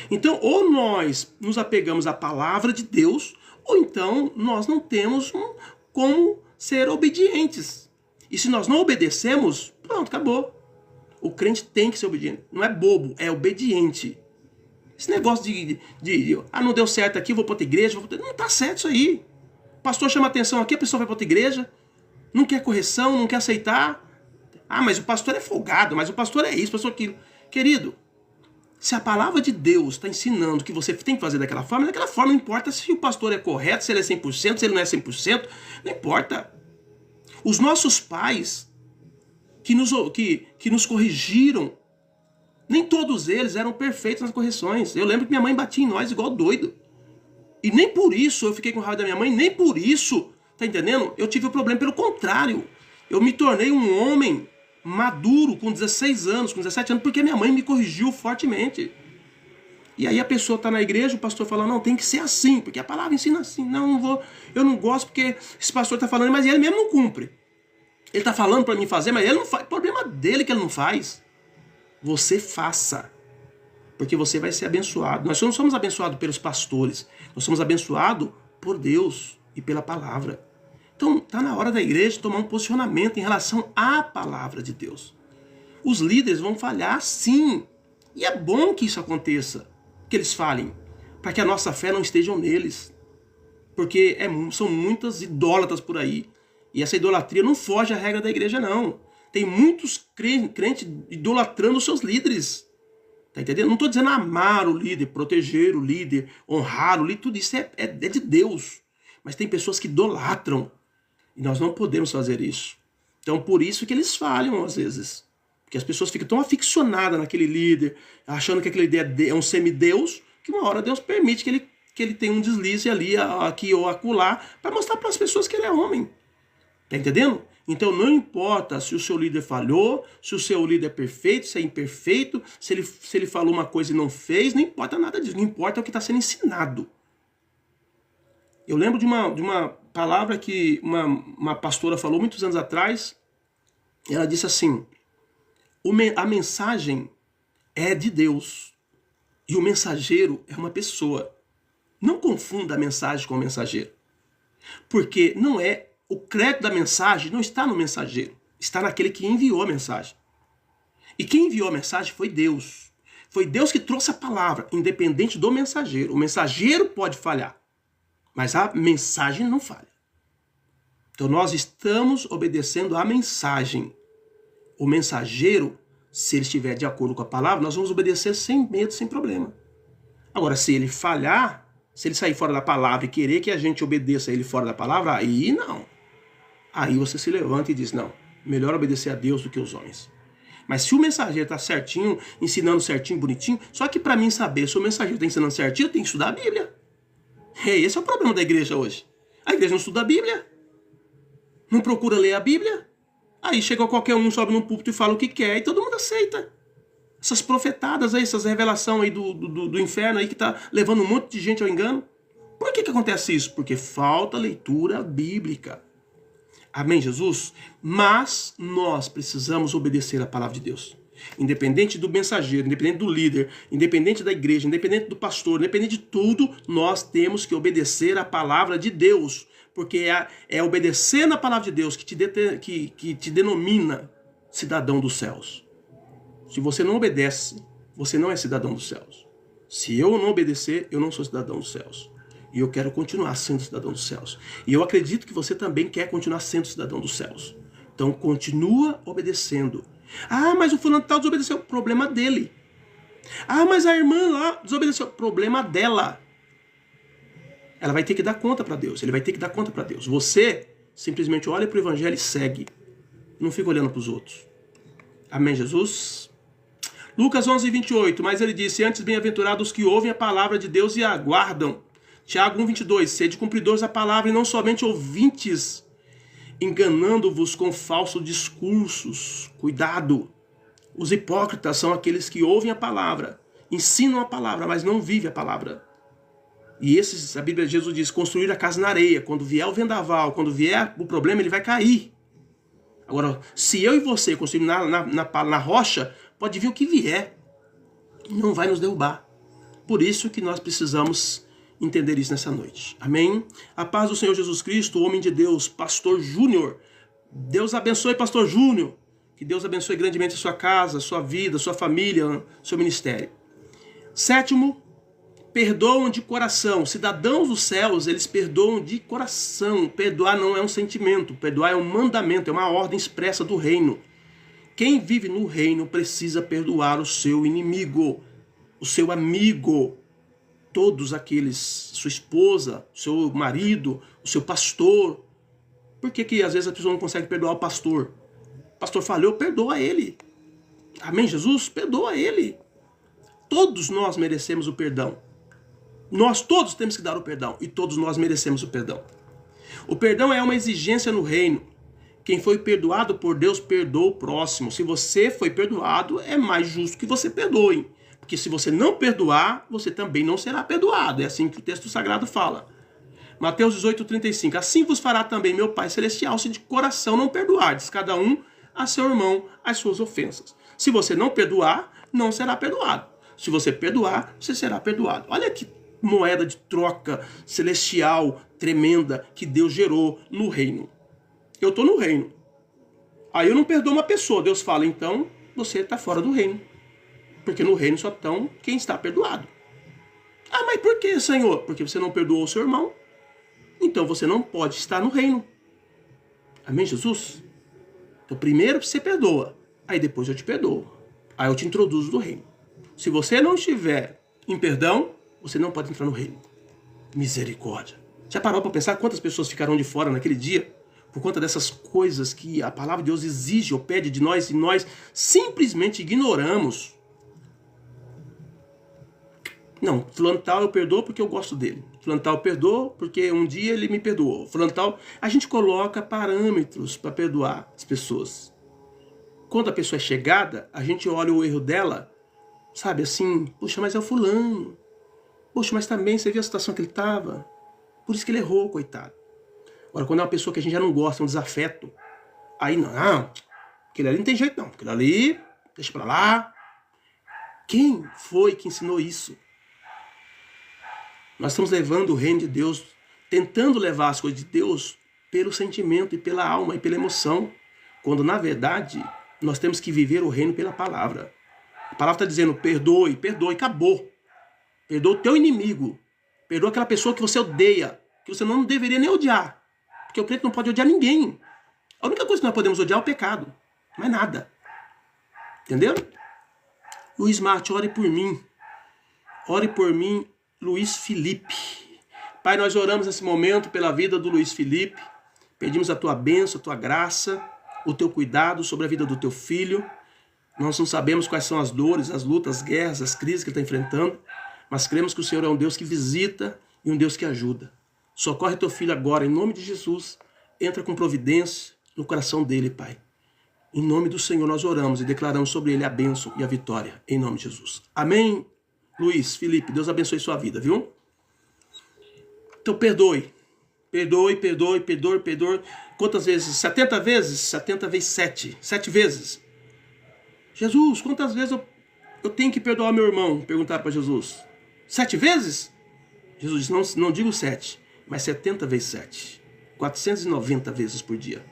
Então, ou nós nos apegamos à palavra de Deus, ou então nós não temos como ser obedientes. E se nós não obedecemos, pronto, acabou. O crente tem que ser obediente. Não é bobo, é obediente. Esse negócio não deu certo aqui, vou para outra igreja. Não está certo isso aí. O pastor chama atenção aqui, a pessoa vai para outra igreja, não quer correção, não quer aceitar. Mas o pastor é folgado, mas o pastor é isso, o pastor aquilo. Querido, se a palavra de Deus está ensinando que você tem que fazer daquela forma, não importa se o pastor é correto, se ele é 100%, se ele não é 100%, não importa. Os nossos pais que nos corrigiram, nem todos eles eram perfeitos nas correções. Eu lembro que minha mãe batia em nós igual doido. E nem por isso eu fiquei com raiva da minha mãe, nem por isso, tá entendendo? Eu tive o problema, pelo contrário. Eu me tornei um homem maduro com 16 anos, com 17 anos, porque minha mãe me corrigiu fortemente. E aí a pessoa está na igreja, o pastor fala, não, tem que ser assim, porque a palavra ensina assim. Não, eu não gosto porque esse pastor está falando, mas ele mesmo não cumpre. Ele está falando para mim fazer, mas ele não faz. Problema dele que ele não faz. Você faça, porque você vai ser abençoado. Nós não somos abençoados pelos pastores, nós somos abençoados por Deus e pela palavra. Então está na hora da igreja tomar um posicionamento em relação à palavra de Deus. Os líderes vão falhar sim, e é bom que isso aconteça, que eles falhem, para que a nossa fé não esteja neles, porque são muitas idólatras por aí, e essa idolatria não foge à regra da igreja não. Tem muitos crentes idolatrando os seus líderes. Tá entendendo? Não estou dizendo amar o líder, proteger o líder, honrar o líder. Tudo isso é de Deus. Mas tem pessoas que idolatram. E nós não podemos fazer isso. Então por isso que eles falham às vezes. Porque as pessoas ficam tão aficionadas naquele líder, achando que aquele líder é um semideus, que uma hora Deus permite que ele tenha um deslize ali, aqui ou acolá, para mostrar para as pessoas que ele é homem. Tá entendendo? Então não importa se o seu líder falhou, se o seu líder é perfeito, se é imperfeito, se ele falou uma coisa e não fez, não importa nada disso, não importa o que está sendo ensinado. Eu lembro de uma palavra que uma pastora falou muitos anos atrás. Ela disse assim, a mensagem é de Deus e o mensageiro é uma pessoa. Não confunda a mensagem com o mensageiro, porque o crédito da mensagem não está no mensageiro, está naquele que enviou a mensagem. E quem enviou a mensagem foi Deus. Foi Deus que trouxe a palavra, independente do mensageiro. O mensageiro pode falhar, mas a mensagem não falha. Então nós estamos obedecendo à mensagem. O mensageiro, se ele estiver de acordo com a palavra, nós vamos obedecer sem medo, sem problema. Agora, se ele falhar, se ele sair fora da palavra e querer que a gente obedeça ele fora da palavra, aí não. Aí você se levanta e diz, não, melhor obedecer a Deus do que os homens. Mas se o mensageiro está certinho, ensinando certinho, bonitinho, só que para mim saber se o mensageiro está ensinando certinho, eu tenho que estudar a Bíblia. Esse é o problema da igreja hoje. A igreja não estuda a Bíblia. Não procura ler a Bíblia. Aí chega qualquer um, sobe num púlpito e fala o que quer e todo mundo aceita. Essas profetadas aí, essas revelações aí do inferno aí que está levando um monte de gente ao engano. Por que acontece isso? Porque falta leitura bíblica. Amém, Jesus? Mas nós precisamos obedecer a palavra de Deus. Independente do mensageiro, independente do líder, independente da igreja, independente do pastor, independente de tudo, nós temos que obedecer a palavra de Deus. Porque é obedecer na palavra de Deus que te denomina cidadão dos céus. Se você não obedece, você não é cidadão dos céus. Se eu não obedecer, eu não sou cidadão dos céus. E eu quero continuar sendo cidadão dos céus. E eu acredito que você também quer continuar sendo cidadão dos céus. Então continua obedecendo. Ah, mas o fulano tal desobedeceu. Problema dele. Ah, mas a irmã lá desobedeceu. Problema dela. Ela vai ter que dar conta para Deus. Ele vai ter que dar conta para Deus. Você simplesmente olha para o evangelho e segue. Não fica olhando para os outros. Amém, Jesus? Lucas 11, 28. Mas ele disse, antes bem-aventurados que ouvem a palavra de Deus e a aguardam. Tiago 1, 22. Sede cumpridores da palavra e não somente ouvintes, enganando-vos com falsos discursos. Cuidado. Os hipócritas são aqueles que ouvem a palavra, ensinam a palavra, mas não vivem a palavra. E esses, a Bíblia de Jesus diz, construir a casa na areia. Quando vier o vendaval, quando vier o problema, ele vai cair. Agora, se eu e você construirmos na rocha, pode vir o que vier. Não vai nos derrubar. Por isso que nós precisamos entender isso nessa noite. Amém? A paz do Senhor Jesus Cristo, o homem de Deus, Pastor Júnior. Deus abençoe, Pastor Júnior. Que Deus abençoe grandemente a sua casa, a sua vida, a sua família, seu ministério. Sétimo, perdoam de coração. Cidadãos dos céus, eles perdoam de coração. Perdoar não é um sentimento. Perdoar é um mandamento, é uma ordem expressa do reino. Quem vive no reino precisa perdoar o seu inimigo, o seu amigo, todos aqueles, sua esposa, seu marido, o seu pastor. Por que às vezes a pessoa não consegue perdoar o pastor? O pastor falhou, perdoa ele. Amém, Jesus? Perdoa ele. Todos nós merecemos o perdão. Nós todos temos que dar o perdão. E todos nós merecemos o perdão. O perdão é uma exigência no reino. Quem foi perdoado por Deus, perdoa o próximo. Se você foi perdoado, é mais justo que você perdoe. Porque se você não perdoar, você também não será perdoado. É assim que o texto sagrado fala. Mateus 18, 35. Assim vos fará também meu Pai Celestial, se de coração não perdoardes cada um a seu irmão as suas ofensas. Se você não perdoar, não será perdoado. Se você perdoar, você será perdoado. Olha que moeda de troca celestial tremenda que Deus gerou no reino. Eu estou no reino. Aí eu não perdoo uma pessoa. Deus fala, então você está fora do reino. Porque no reino só estão quem está perdoado. Ah, mas por que, Senhor? Porque você não perdoou o seu irmão. Então você não pode estar no reino. Amém, Jesus? Então primeiro você perdoa. Aí depois eu te perdoo. Aí eu te introduzo no reino. Se você não estiver em perdão, você não pode entrar no reino. Misericórdia. Já parou para pensar quantas pessoas ficaram de fora naquele dia? Por conta dessas coisas que a palavra de Deus exige ou pede de nós e nós simplesmente ignoramos. Não, fulano tal eu perdoo porque eu gosto dele. Fulano tal eu perdoo porque um dia ele me perdoou. Fulano tal... A gente coloca parâmetros para perdoar as pessoas. Quando a pessoa é chegada, a gente olha o erro dela, sabe, assim, puxa, mas é o fulano. Poxa, mas também você viu a situação que ele estava? Por isso que ele errou, coitado. Agora, quando é uma pessoa que a gente já não gosta, um desafeto, aí não, aquele ali não tem jeito não. Aquele ali, deixa pra lá. Quem foi que ensinou isso? Nós estamos levando o reino de Deus, tentando levar as coisas de Deus pelo sentimento e pela alma e pela emoção. Quando, na verdade, nós temos que viver o reino pela palavra. A palavra está dizendo, perdoe, perdoe, acabou. Perdoa o teu inimigo. Perdoa aquela pessoa que você odeia, que você não deveria nem odiar. Porque o crente não pode odiar ninguém. A única coisa que nós podemos odiar é o pecado. Mais nada. Entendeu? Luiz Marte, ore por mim. Ore por mim, Luiz Felipe. Pai, nós oramos nesse momento pela vida do Luiz Felipe. Pedimos a tua bênção, a tua graça, o teu cuidado sobre a vida do teu filho. Nós não sabemos quais são as dores, as lutas, as guerras, as crises que ele está enfrentando, mas cremos que o Senhor é um Deus que visita e um Deus que ajuda. Socorre teu filho agora, em nome de Jesus. Entra com providência no coração dele, Pai. Em nome do Senhor nós oramos e declaramos sobre ele a bênção e a vitória, em nome de Jesus. Amém, Luiz Felipe, Deus abençoe sua vida, viu? Então perdoe. Perdoe. Quantas vezes? 70 vezes? 70 vezes 7. 7 vezes. Jesus, quantas vezes eu tenho que perdoar meu irmão? Perguntaram para Jesus. 7 vezes? Jesus disse, não digo 7, mas 70 vezes 7. 490 vezes por dia.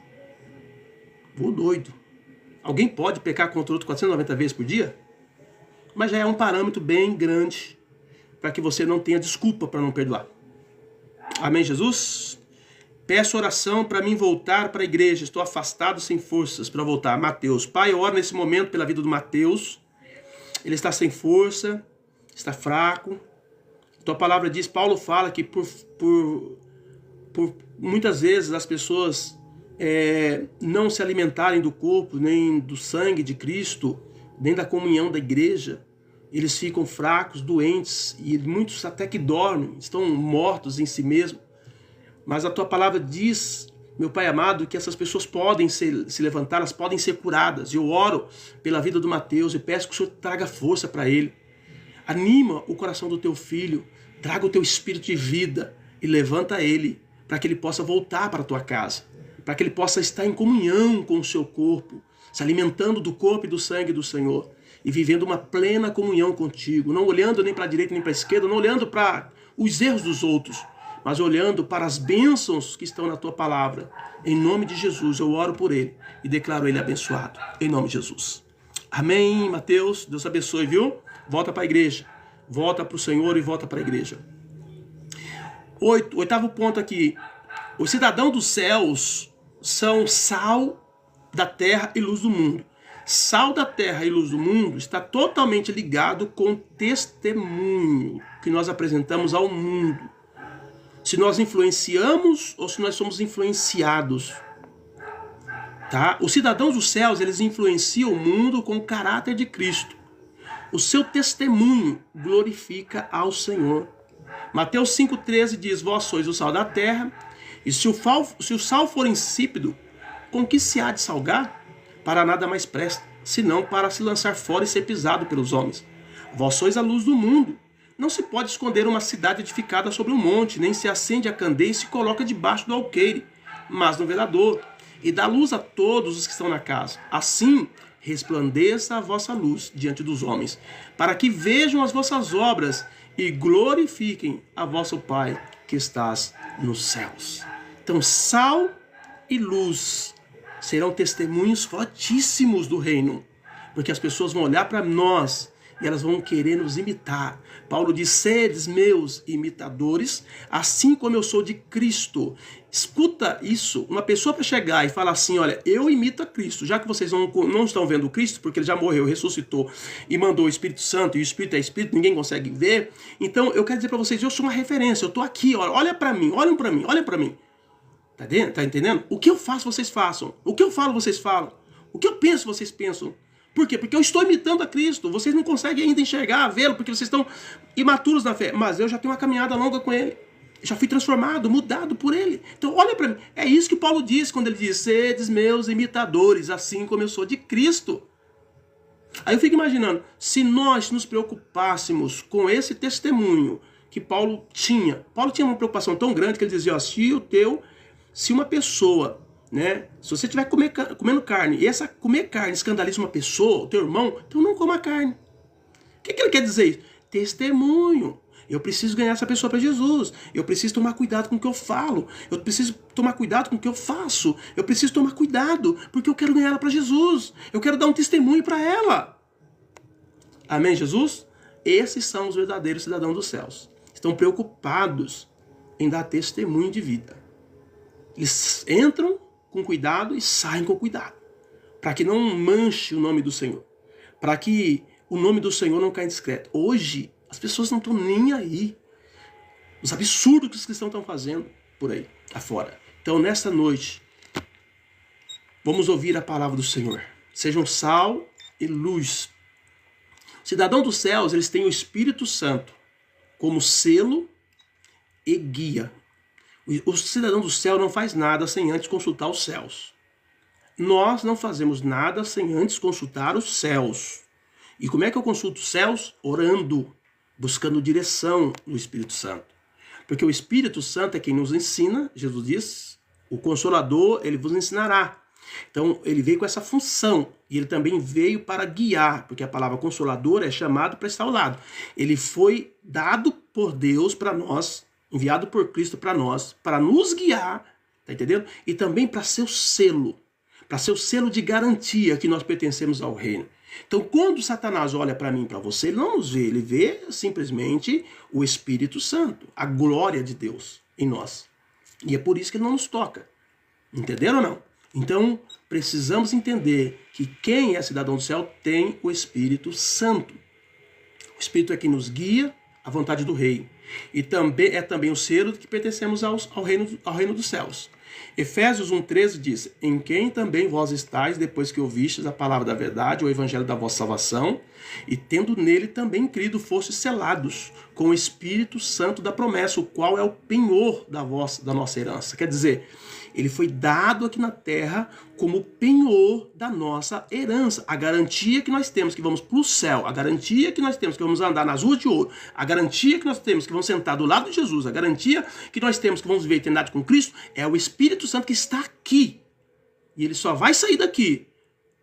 Vou doido. Alguém pode pecar contra o outro 490 vezes por dia? Mas já é um parâmetro bem grande para que você não tenha desculpa para não perdoar. Amém, Jesus? Peço oração para mim voltar para a igreja. Estou afastado sem forças para voltar. Mateus. Pai, eu oro nesse momento pela vida do Mateus. Ele está sem força, está fraco. Tua palavra diz, Paulo fala que por muitas vezes as pessoas não se alimentarem do corpo, nem do sangue de Cristo, nem da comunhão da igreja, eles ficam fracos, doentes, e muitos até que dormem, estão mortos em si mesmos. Mas a tua palavra diz, meu Pai amado, que essas pessoas podem se levantar, elas podem ser curadas. E eu oro pela vida do Mateus e peço que o Senhor traga força para ele. Anima o coração do teu filho, traga o teu espírito de vida e levanta ele para que ele possa voltar para a tua casa, para que ele possa estar em comunhão com o seu corpo, se alimentando do corpo e do sangue do Senhor e vivendo uma plena comunhão contigo, não olhando nem para a direita nem para a esquerda, não olhando para os erros dos outros, mas olhando para as bênçãos que estão na tua palavra. Em nome de Jesus, eu oro por ele e declaro ele abençoado. Em nome de Jesus. Amém, Mateus. Deus abençoe, viu? Volta para a igreja. Volta para o Senhor e volta para a igreja. Oitavo ponto aqui. Os cidadãos dos céus são sal da terra e luz do mundo. Sal da terra e luz do mundo está totalmente ligado com o testemunho que nós apresentamos ao mundo. Se nós influenciamos ou se nós somos influenciados. Tá? Os cidadãos dos céus, eles influenciam o mundo com o caráter de Cristo. O seu testemunho glorifica ao Senhor. Mateus 5,13 diz, vós sois o sal da terra, e se o sal for insípido, com que se há de salgar? Para nada mais presta, senão para se lançar fora e ser pisado pelos homens. Vós sois a luz do mundo. Não se pode esconder uma cidade edificada sobre um monte, nem se acende a candeia e se coloca debaixo do alqueire, mas no velador, e dá luz a todos os que estão na casa. Assim, resplandeça a vossa luz diante dos homens, para que vejam as vossas obras e glorifiquem a vosso Pai que estás nos céus. Então, sal e luz serão testemunhos fortíssimos do reino, porque as pessoas vão olhar para nós e elas vão querer nos imitar. Paulo diz, sedes meus imitadores, assim como eu sou de Cristo. Escuta isso, uma pessoa para chegar e falar assim, olha, eu imito a Cristo, já que vocês não estão vendo Cristo, porque ele já morreu, ressuscitou e mandou o Espírito Santo, e o Espírito é Espírito, ninguém consegue ver, então eu quero dizer para vocês, eu sou uma referência, eu estou aqui, olha para mim, olhem para mim, olha para mim. Tá entendendo? O que eu faço, vocês façam. O que eu falo, vocês falam. O que eu penso, vocês pensam. Por quê? Porque eu estou imitando a Cristo. Vocês não conseguem ainda enxergar, vê-lo, porque vocês estão imaturos na fé. Mas eu já tenho uma caminhada longa com ele. Já fui transformado, mudado por ele. Então olha para mim. É isso que Paulo diz quando ele diz, sedes meus imitadores, assim como eu sou de Cristo. Aí eu fico imaginando, se nós nos preocupássemos com esse testemunho que Paulo tinha uma preocupação tão grande que ele dizia, ó, se uma pessoa, né, se você estiver comendo carne, e essa comer carne escandaliza uma pessoa, o teu irmão, então não coma carne. O que ele quer dizer? Testemunho. Eu preciso ganhar essa pessoa para Jesus. Eu preciso tomar cuidado com o que eu falo. Eu preciso tomar cuidado com o que eu faço. Eu preciso tomar cuidado, porque eu quero ganhar ela para Jesus. Eu quero dar um testemunho para ela. Amém, Jesus? Esses são os verdadeiros cidadãos dos céus. Estão preocupados em dar testemunho de vida. Eles entram com cuidado e saem com cuidado, para que não manche o nome do Senhor, para que o nome do Senhor não caia discreto. Hoje, as pessoas não estão nem aí. Os absurdos que os cristãos estão fazendo por aí, afora. Então, nesta noite, vamos ouvir a palavra do Senhor. Sejam sal e luz. Cidadão dos céus, eles têm o Espírito Santo como selo e guia. O cidadão do céu não faz nada sem antes consultar os céus. Nós não fazemos nada sem antes consultar os céus. E como é que eu consulto os céus? Orando, buscando direção no Espírito Santo. Porque o Espírito Santo é quem nos ensina. Jesus diz, o Consolador, ele vos ensinará. Então, ele veio com essa função. E ele também veio para guiar, porque a palavra Consolador é chamado para estar ao lado. Ele foi dado por Deus para nós, enviado por Cristo para nós, para nos guiar, tá entendendo? E também para ser o selo de garantia que nós pertencemos ao reino. Então, quando Satanás olha para mim e para você, ele não nos vê, ele vê simplesmente o Espírito Santo, a glória de Deus em nós. E é por isso que ele não nos toca. Entenderam ou não? Então, precisamos entender que quem é cidadão do céu tem o Espírito Santo. O Espírito é quem nos guia à vontade do rei. E também é também o selo de que pertencemos ao reino dos céus. Efésios 1,13 diz, em quem também vós estáis, depois que ouvistes a palavra da verdade, o evangelho da vossa salvação, e tendo nele também crido, fostes selados com o Espírito Santo da promessa, o qual é o penhor da nossa herança. Quer dizer, ele foi dado aqui na terra como penhor da nossa herança. A garantia que nós temos que vamos para o céu, a garantia que nós temos que vamos andar nas ruas de ouro, a garantia que nós temos que vamos sentar do lado de Jesus, a garantia que nós temos que vamos viver a eternidade com Cristo, é o Espírito Santo que está aqui. E ele só vai sair daqui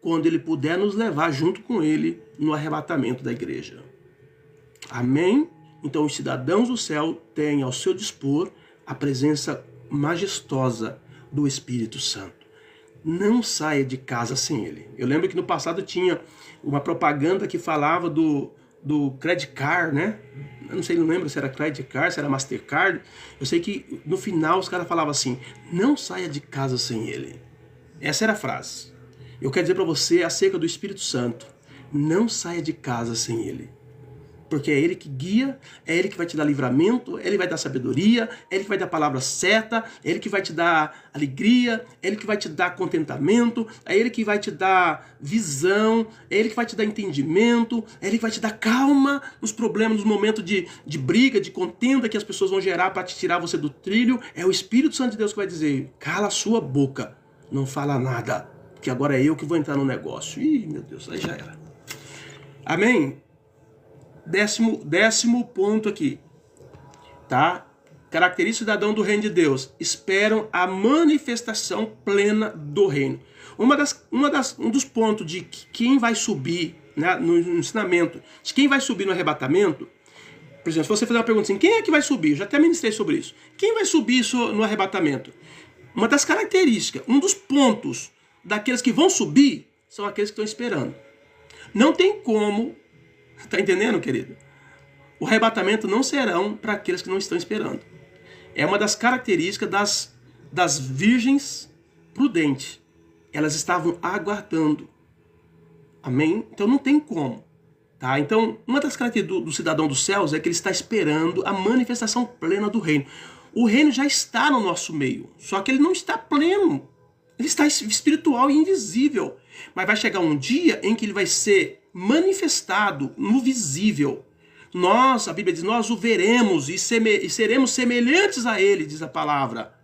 quando ele puder nos levar junto com ele no arrebatamento da igreja. Amém? Então os cidadãos do céu têm ao seu dispor a presença majestosa do Espírito Santo. Não saia de casa sem ele. Eu lembro que no passado tinha uma propaganda que falava do Credit Card, né? Eu não sei, não lembro se era Credit Card, se era Mastercard. Eu sei que no final os caras falavam assim, não saia de casa sem ele. Essa era a frase. Eu quero dizer para você acerca do Espírito Santo, não saia de casa sem ele. Porque é ele que guia, é ele que vai te dar livramento, ele vai dar sabedoria, é ele que vai dar a palavra certa, é ele que vai te dar alegria, é ele que vai te dar contentamento, é ele que vai te dar visão, é ele que vai te dar entendimento, é ele que vai te dar calma nos problemas, nos momentos de briga, de contenda que as pessoas vão gerar para te tirar você do trilho. É o Espírito Santo de Deus que vai dizer, cala a sua boca, não fala nada, porque agora é eu que vou entrar no negócio. Ih, meu Deus, aí já era. Amém? Décimo ponto aqui, tá? Característica cidadão do reino de Deus, esperam a manifestação plena do reino. Um dos pontos de quem vai subir, né, no ensinamento, de quem vai subir no arrebatamento, por exemplo, se você fizer uma pergunta assim, quem é que vai subir? Eu já até ministrei sobre isso. Quem vai subir no arrebatamento? Uma das características, um dos pontos daqueles que vão subir, são aqueles que estão esperando. Não tem como. Está entendendo, querido? O arrebatamento não serão para aqueles que não estão esperando. É uma das características das virgens prudentes. Elas estavam aguardando. Amém? Então não tem como. Tá? Então, uma das características do cidadão dos céus é que ele está esperando a manifestação plena do reino. O reino já está no nosso meio, só que ele não está pleno. Ele está espiritual e invisível. Mas vai chegar um dia em que ele vai ser manifestado no visível. Nós, a Bíblia diz, nós o veremos e seremos semelhantes a ele, diz a palavra.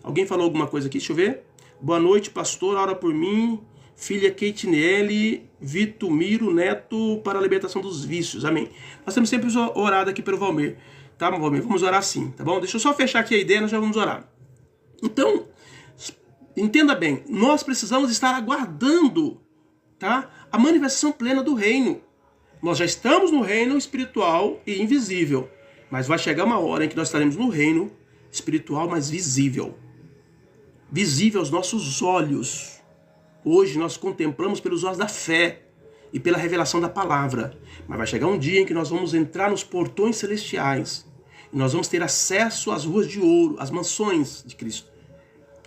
Alguém falou alguma coisa aqui? Deixa eu ver. Boa noite, pastor, ora por mim. Filha Keitnelli, Vitumiro Neto, para a libertação dos vícios. Amém. Nós temos sempre orado aqui pelo Valmir. Tá, Valmir? Vamos orar sim, tá bom? Deixa eu só fechar aqui a ideia, nós já vamos orar. Então, entenda bem, nós precisamos estar aguardando, tá, a manifestação plena do reino. Nós já estamos no reino espiritual e invisível, mas vai chegar uma hora em que nós estaremos no reino espiritual, mas visível. Visível aos nossos olhos. Hoje nós contemplamos pelos olhos da fé e pela revelação da palavra. Mas vai chegar um dia em que nós vamos entrar nos portões celestiais e nós vamos ter acesso às ruas de ouro, às mansões de Cristo.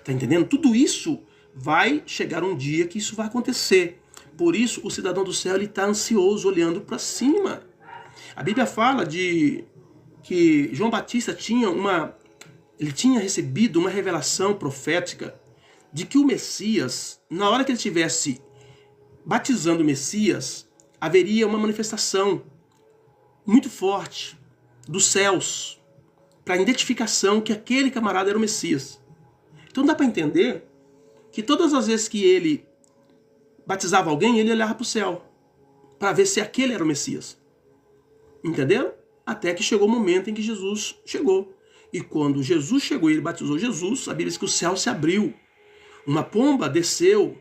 Está entendendo? Tudo isso vai chegar um dia que isso vai acontecer. Por isso, o cidadão do céu está ansioso, olhando para cima. A Bíblia fala de que João Batista tinha recebido uma revelação profética de que o Messias, na hora que ele estivesse batizando o Messias, haveria uma manifestação muito forte dos céus para a identificação que aquele camarada era o Messias. Então dá para entender que todas as vezes que ele batizava alguém, ele olhava para o céu para ver se aquele era o Messias. Entenderam? Até que chegou o momento em que Jesus chegou. E quando Jesus chegou e ele batizou Jesus, a Bíblia diz que o céu se abriu. Uma pomba desceu,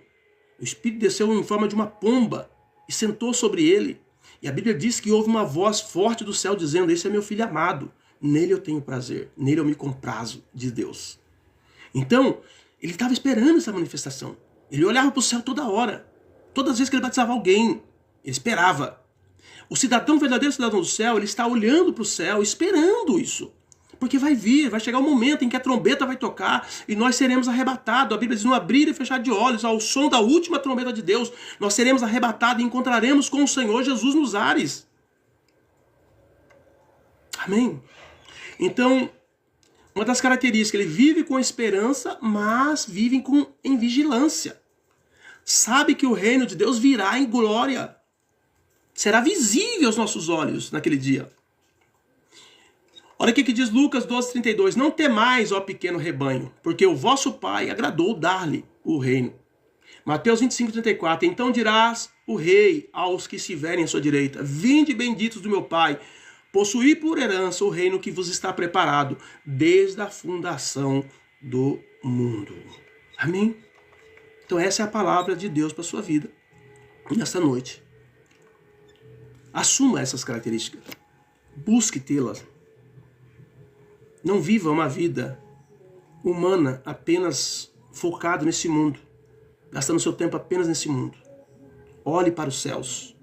o Espírito desceu em forma de uma pomba e sentou sobre ele. E a Bíblia diz que houve uma voz forte do céu dizendo: esse é meu filho amado, nele eu tenho prazer, nele eu me comprazo, de Deus. Então, ele estava esperando essa manifestação. Ele olhava para o céu toda hora. Todas as vezes que ele batizava alguém, ele esperava. O verdadeiro cidadão do céu, ele está olhando para o céu, esperando isso. Porque vai chegar o momento em que a trombeta vai tocar e nós seremos arrebatados. A Bíblia diz: no abrir e fechar de olhos, ao som da última trombeta de Deus, nós seremos arrebatados e encontraremos com o Senhor Jesus nos ares. Amém? Então, uma das características, ele vive com esperança, mas vive em vigilância. Sabe que o reino de Deus virá em glória. Será visível aos nossos olhos naquele dia. Olha o que diz Lucas 12:32. Não temais, ó pequeno rebanho, porque o vosso Pai agradou dar-lhe o reino. Mateus 25:34. Então dirás o rei aos que estiverem à sua direita: vinde benditos do meu Pai, possuí por herança o reino que vos está preparado desde a fundação do mundo. Amém? Então essa é a palavra de Deus para a sua vida nesta noite. Assuma essas características. Busque tê-las. Não viva uma vida humana apenas focado nesse mundo, gastando seu tempo apenas nesse mundo. Olhe para os céus.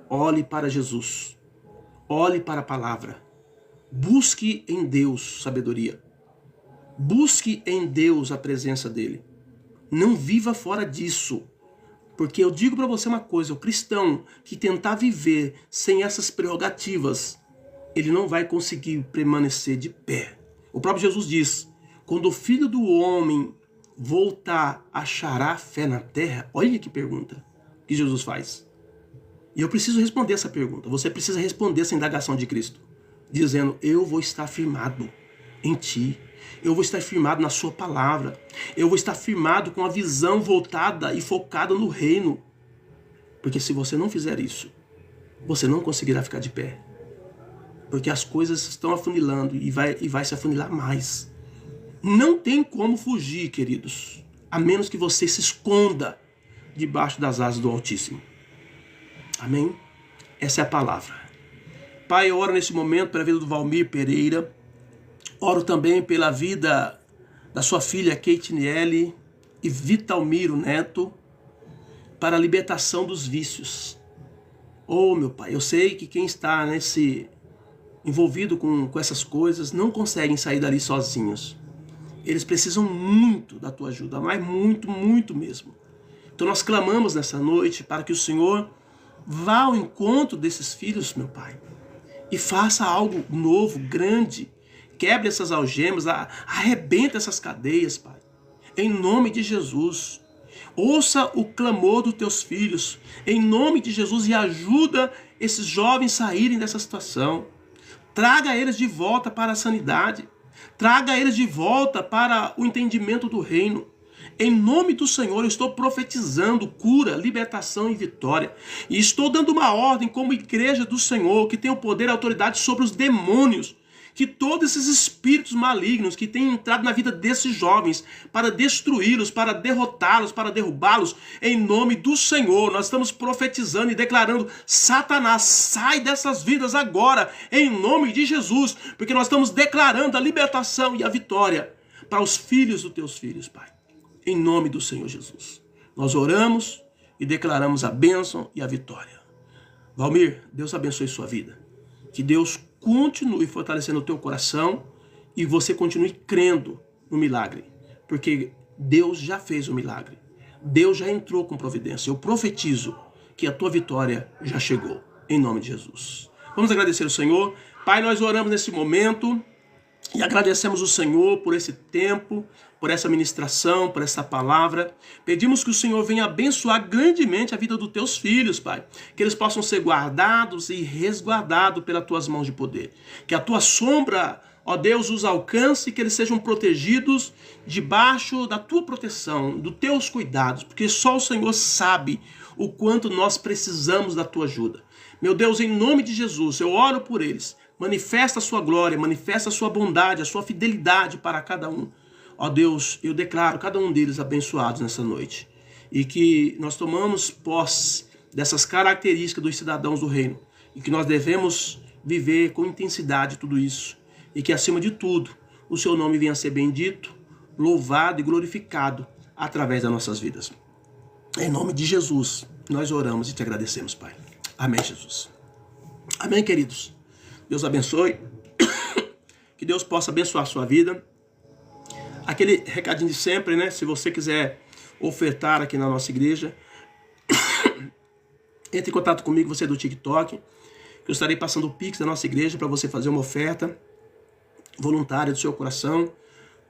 Olhe para Jesus. Olhe para a palavra. Busque em Deus sabedoria. Busque em Deus a presença dele. Não viva fora disso. Porque eu digo para você uma coisa: o cristão que tentar viver sem essas prerrogativas, ele não vai conseguir permanecer de pé. O próprio Jesus diz: quando o Filho do Homem voltar, achará fé na terra? Olha que pergunta que Jesus faz. E eu preciso responder essa pergunta. Você precisa responder essa indagação de Cristo, dizendo: eu vou estar firmado em ti. Eu vou estar firmado na sua palavra. Eu vou estar firmado com a visão voltada e focada no reino. Porque se você não fizer isso, você não conseguirá ficar de pé. Porque as coisas estão afunilando e vai se afunilar mais. Não tem como fugir, queridos, a menos que você se esconda debaixo das asas do Altíssimo. Amém? Essa é a palavra. Pai, eu oro nesse momento pela vida do Valmir Pereira. Oro também pela vida da sua filha Kate Niele e Vitalmiro Neto, para a libertação dos vícios. Oh, meu Pai, eu sei que quem está envolvido com essas coisas não conseguem sair dali sozinhos. Eles precisam muito da tua ajuda, mas muito, muito mesmo. Então nós clamamos nessa noite para que o Senhor vá ao encontro desses filhos, meu Pai, e faça algo novo, grande. Quebre essas algemas, arrebenta essas cadeias, Pai. Em nome de Jesus. Ouça o clamor dos teus filhos, em nome de Jesus, e ajuda esses jovens a saírem dessa situação. Traga eles de volta para a sanidade. Traga eles de volta para o entendimento do reino. Em nome do Senhor, eu estou profetizando cura, libertação e vitória. E estou dando uma ordem como igreja do Senhor, que tem o poder e a autoridade sobre os demônios. Que todos esses espíritos malignos que têm entrado na vida desses jovens para destruí-los, para derrotá-los, para derrubá-los, em nome do Senhor, nós estamos profetizando e declarando: Satanás, sai dessas vidas agora, em nome de Jesus, porque nós estamos declarando a libertação e a vitória para os filhos dos teus filhos, Pai, em nome do Senhor Jesus. Nós oramos e declaramos a bênção e a vitória. Valmir, Deus abençoe sua vida. Que Deus continue fortalecendo o teu coração e você continue crendo no milagre. Porque Deus já fez o milagre. Deus já entrou com providência. Eu profetizo que a tua vitória já chegou. Em nome de Jesus. Vamos agradecer o Senhor. Pai, nós oramos nesse momento e agradecemos o Senhor por esse tempo, por essa ministração, por essa palavra. Pedimos que o Senhor venha abençoar grandemente a vida dos teus filhos, Pai. Que eles possam ser guardados e resguardados pelas tuas mãos de poder. Que a tua sombra, ó Deus, os alcance, que eles sejam protegidos debaixo da tua proteção, dos teus cuidados, porque só o Senhor sabe o quanto nós precisamos da tua ajuda. Meu Deus, em nome de Jesus, eu oro por eles. Manifesta a sua glória, manifesta a sua bondade, a sua fidelidade para cada um. Ó Deus, eu declaro cada um deles abençoados nessa noite. E que nós tomamos posse dessas características dos cidadãos do reino. E que nós devemos viver com intensidade tudo isso. E que, acima de tudo, o seu nome venha a ser bendito, louvado e glorificado através das nossas vidas. Em nome de Jesus, nós oramos e te agradecemos, Pai. Amém, Jesus. Amém, queridos. Deus abençoe. Que Deus possa abençoar a sua vida. Aquele recadinho de sempre, né? Se você quiser ofertar aqui na nossa igreja, entre em contato comigo, você é do TikTok. Eu estarei passando o Pix da nossa igreja para você fazer uma oferta voluntária do seu coração.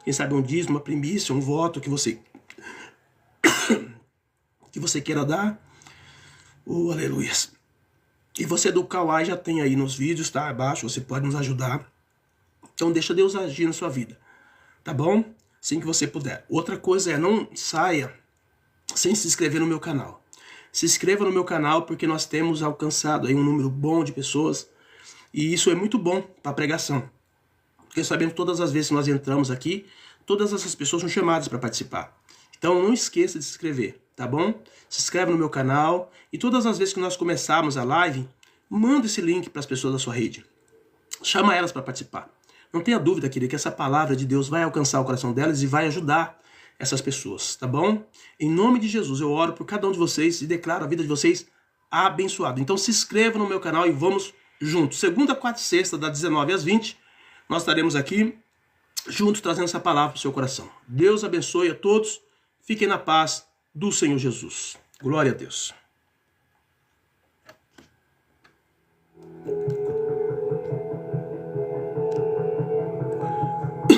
Quem sabe um dízimo, uma primícia, um voto que você queira dar. Oh, aleluia. E você do Kawai já tem aí nos vídeos, tá? Abaixo, você pode nos ajudar. Então deixa Deus agir na sua vida. Tá bom? Assim que você puder. Outra coisa é, não saia sem se inscrever no meu canal. Se inscreva no meu canal porque nós temos alcançado aí um número bom de pessoas. E isso é muito bom para a pregação. Porque sabemos que todas as vezes que nós entramos aqui, todas essas pessoas são chamadas para participar. Então não esqueça de se inscrever, tá bom? Se inscreve no meu canal e todas as vezes que nós começarmos a live, manda esse link para as pessoas da sua rede. Chama elas para participar. Não tenha dúvida, querida, que essa palavra de Deus vai alcançar o coração delas e vai ajudar essas pessoas, tá bom? Em nome de Jesus, eu oro por cada um de vocês e declaro a vida de vocês abençoada. Então se inscreva no meu canal e vamos juntos. Segunda, quarta e sexta, das 19 às 20, nós estaremos aqui juntos trazendo essa palavra para o seu coração. Deus abençoe a todos. Fiquem na paz do Senhor Jesus. Glória a Deus.